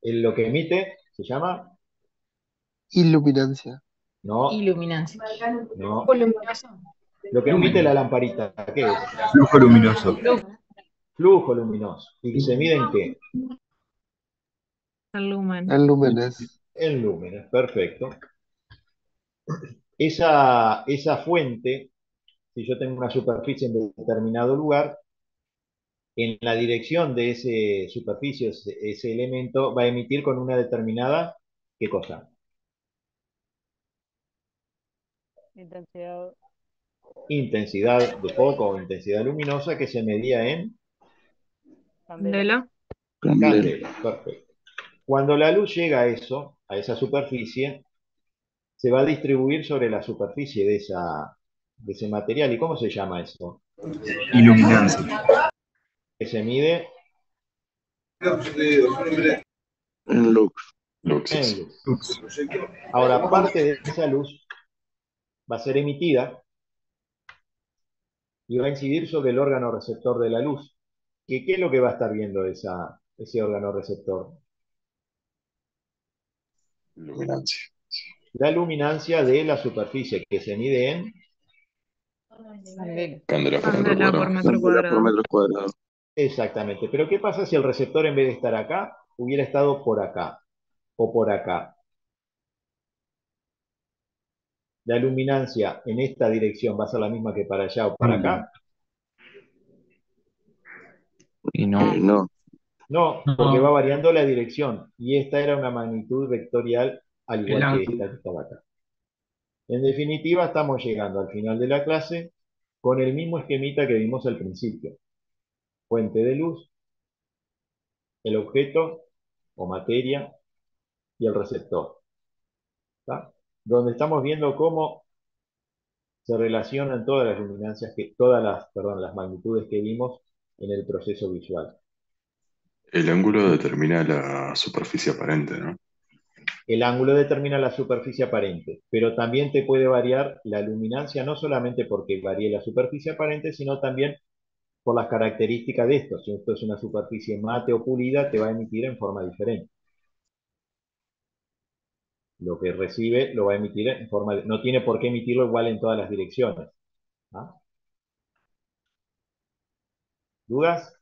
lo que emite se llama, Iluminancia. no, Iluminancia. no, O luminoso. lo que emite la lamparita, ¿qué es? Flujo luminoso. Luz. Flujo luminoso. ¿Y se mide en qué? El lumen. En lúmenes. En lúmenes, perfecto. Esa fuente, si yo tengo una superficie en determinado lugar, en la dirección de esa superficie, ese elemento, va a emitir con una determinada, ¿qué cosa? Intensidad. Intensidad de foco o intensidad luminosa que se medía en Candela. candela. Perfecto. Cuando la luz llega a eso, a esa superficie, se va a distribuir sobre la superficie de ese material. ¿Y cómo se llama eso? Iluminancia. Que se mide En lux. en Luxes. luz. Ahora, parte de esa luz va a ser emitida y va a incidir sobre el órgano receptor de la luz. ¿Qué es lo que va a estar viendo ese órgano receptor? Luminancia. La luminancia de la superficie que se mide en Candela. Candela por metro Candela por cuadrado. metro Candela por cuadrado. metro cuadrado. exactamente. Pero ¿qué pasa si el receptor en vez de estar acá hubiera estado por acá o por acá? La luminancia en esta dirección va a ser la misma que para allá o para acá. Y no. No. No, porque va variando la dirección y esta era una magnitud vectorial al El igual que ángulo. esta que estaba acá. En definitiva, estamos llegando al final de la clase con el mismo esquemita que vimos al principio. Fuente de luz, el objeto o materia y el receptor. ¿Tá? Donde estamos viendo cómo se relacionan todas las luminancias, las magnitudes que vimos en el proceso visual. El ángulo determina la superficie aparente, ¿no? El ángulo determina la superficie aparente, pero también te puede variar la luminancia, no solamente porque varíe la superficie aparente, sino también por las características de esto. Si esto es una superficie mate o pulida, te va a emitir en forma diferente. Lo que recibe lo va a emitir en forma... No tiene por qué emitirlo igual en todas las direcciones. ¿Ah? ¿Dudas?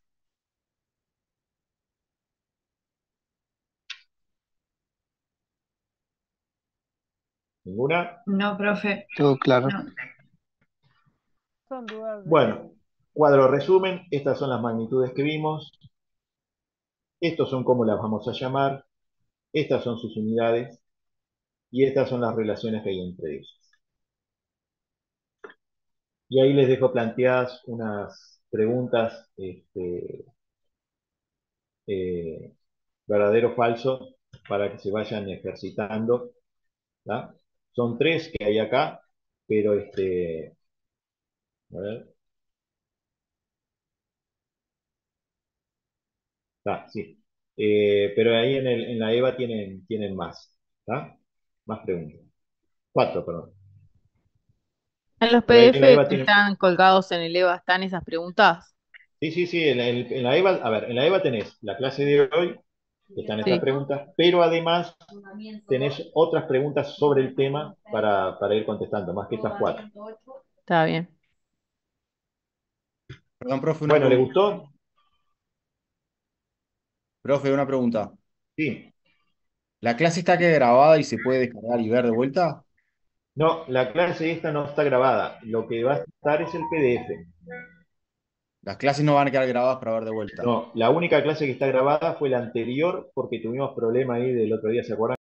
¿Ninguna? No, profe. Todo claro. No. Son dudas de... Bueno, cuadro resumen, estas son las magnitudes que vimos, estos son cómo las vamos a llamar, estas son sus unidades y estas son las relaciones que hay entre ellas. Y ahí les dejo planteadas unas preguntas, verdadero o falso, para que se vayan ejercitando, ¿tá? Son tres que hay acá, pero a ver, sí. Pero ahí en la EVA tienen más, ¿tá? Más preguntas. Cuatro, perdón. En los Pero ahí en la PDF EVA que tienen. están colgados en el EVA están esas preguntas. Sí, en la EVA, a ver, en la EVA tenés la clase de hoy, que están estas Sí, preguntas, pero además tenés otras preguntas sobre el tema para ir contestando, más que estas cuatro. está bien. Perdón, profe, una Bueno, ¿le pregunta. gustó? Profe, una pregunta. Sí. ¿La clase está que grabada y se puede descargar y ver de vuelta? No, la clase esta no está grabada. Lo que va a estar es el PDF. Las clases no van a quedar grabadas para ver de vuelta. No, la única clase que está grabada fue la anterior porque tuvimos problema ahí del otro día, ¿se acuerdan?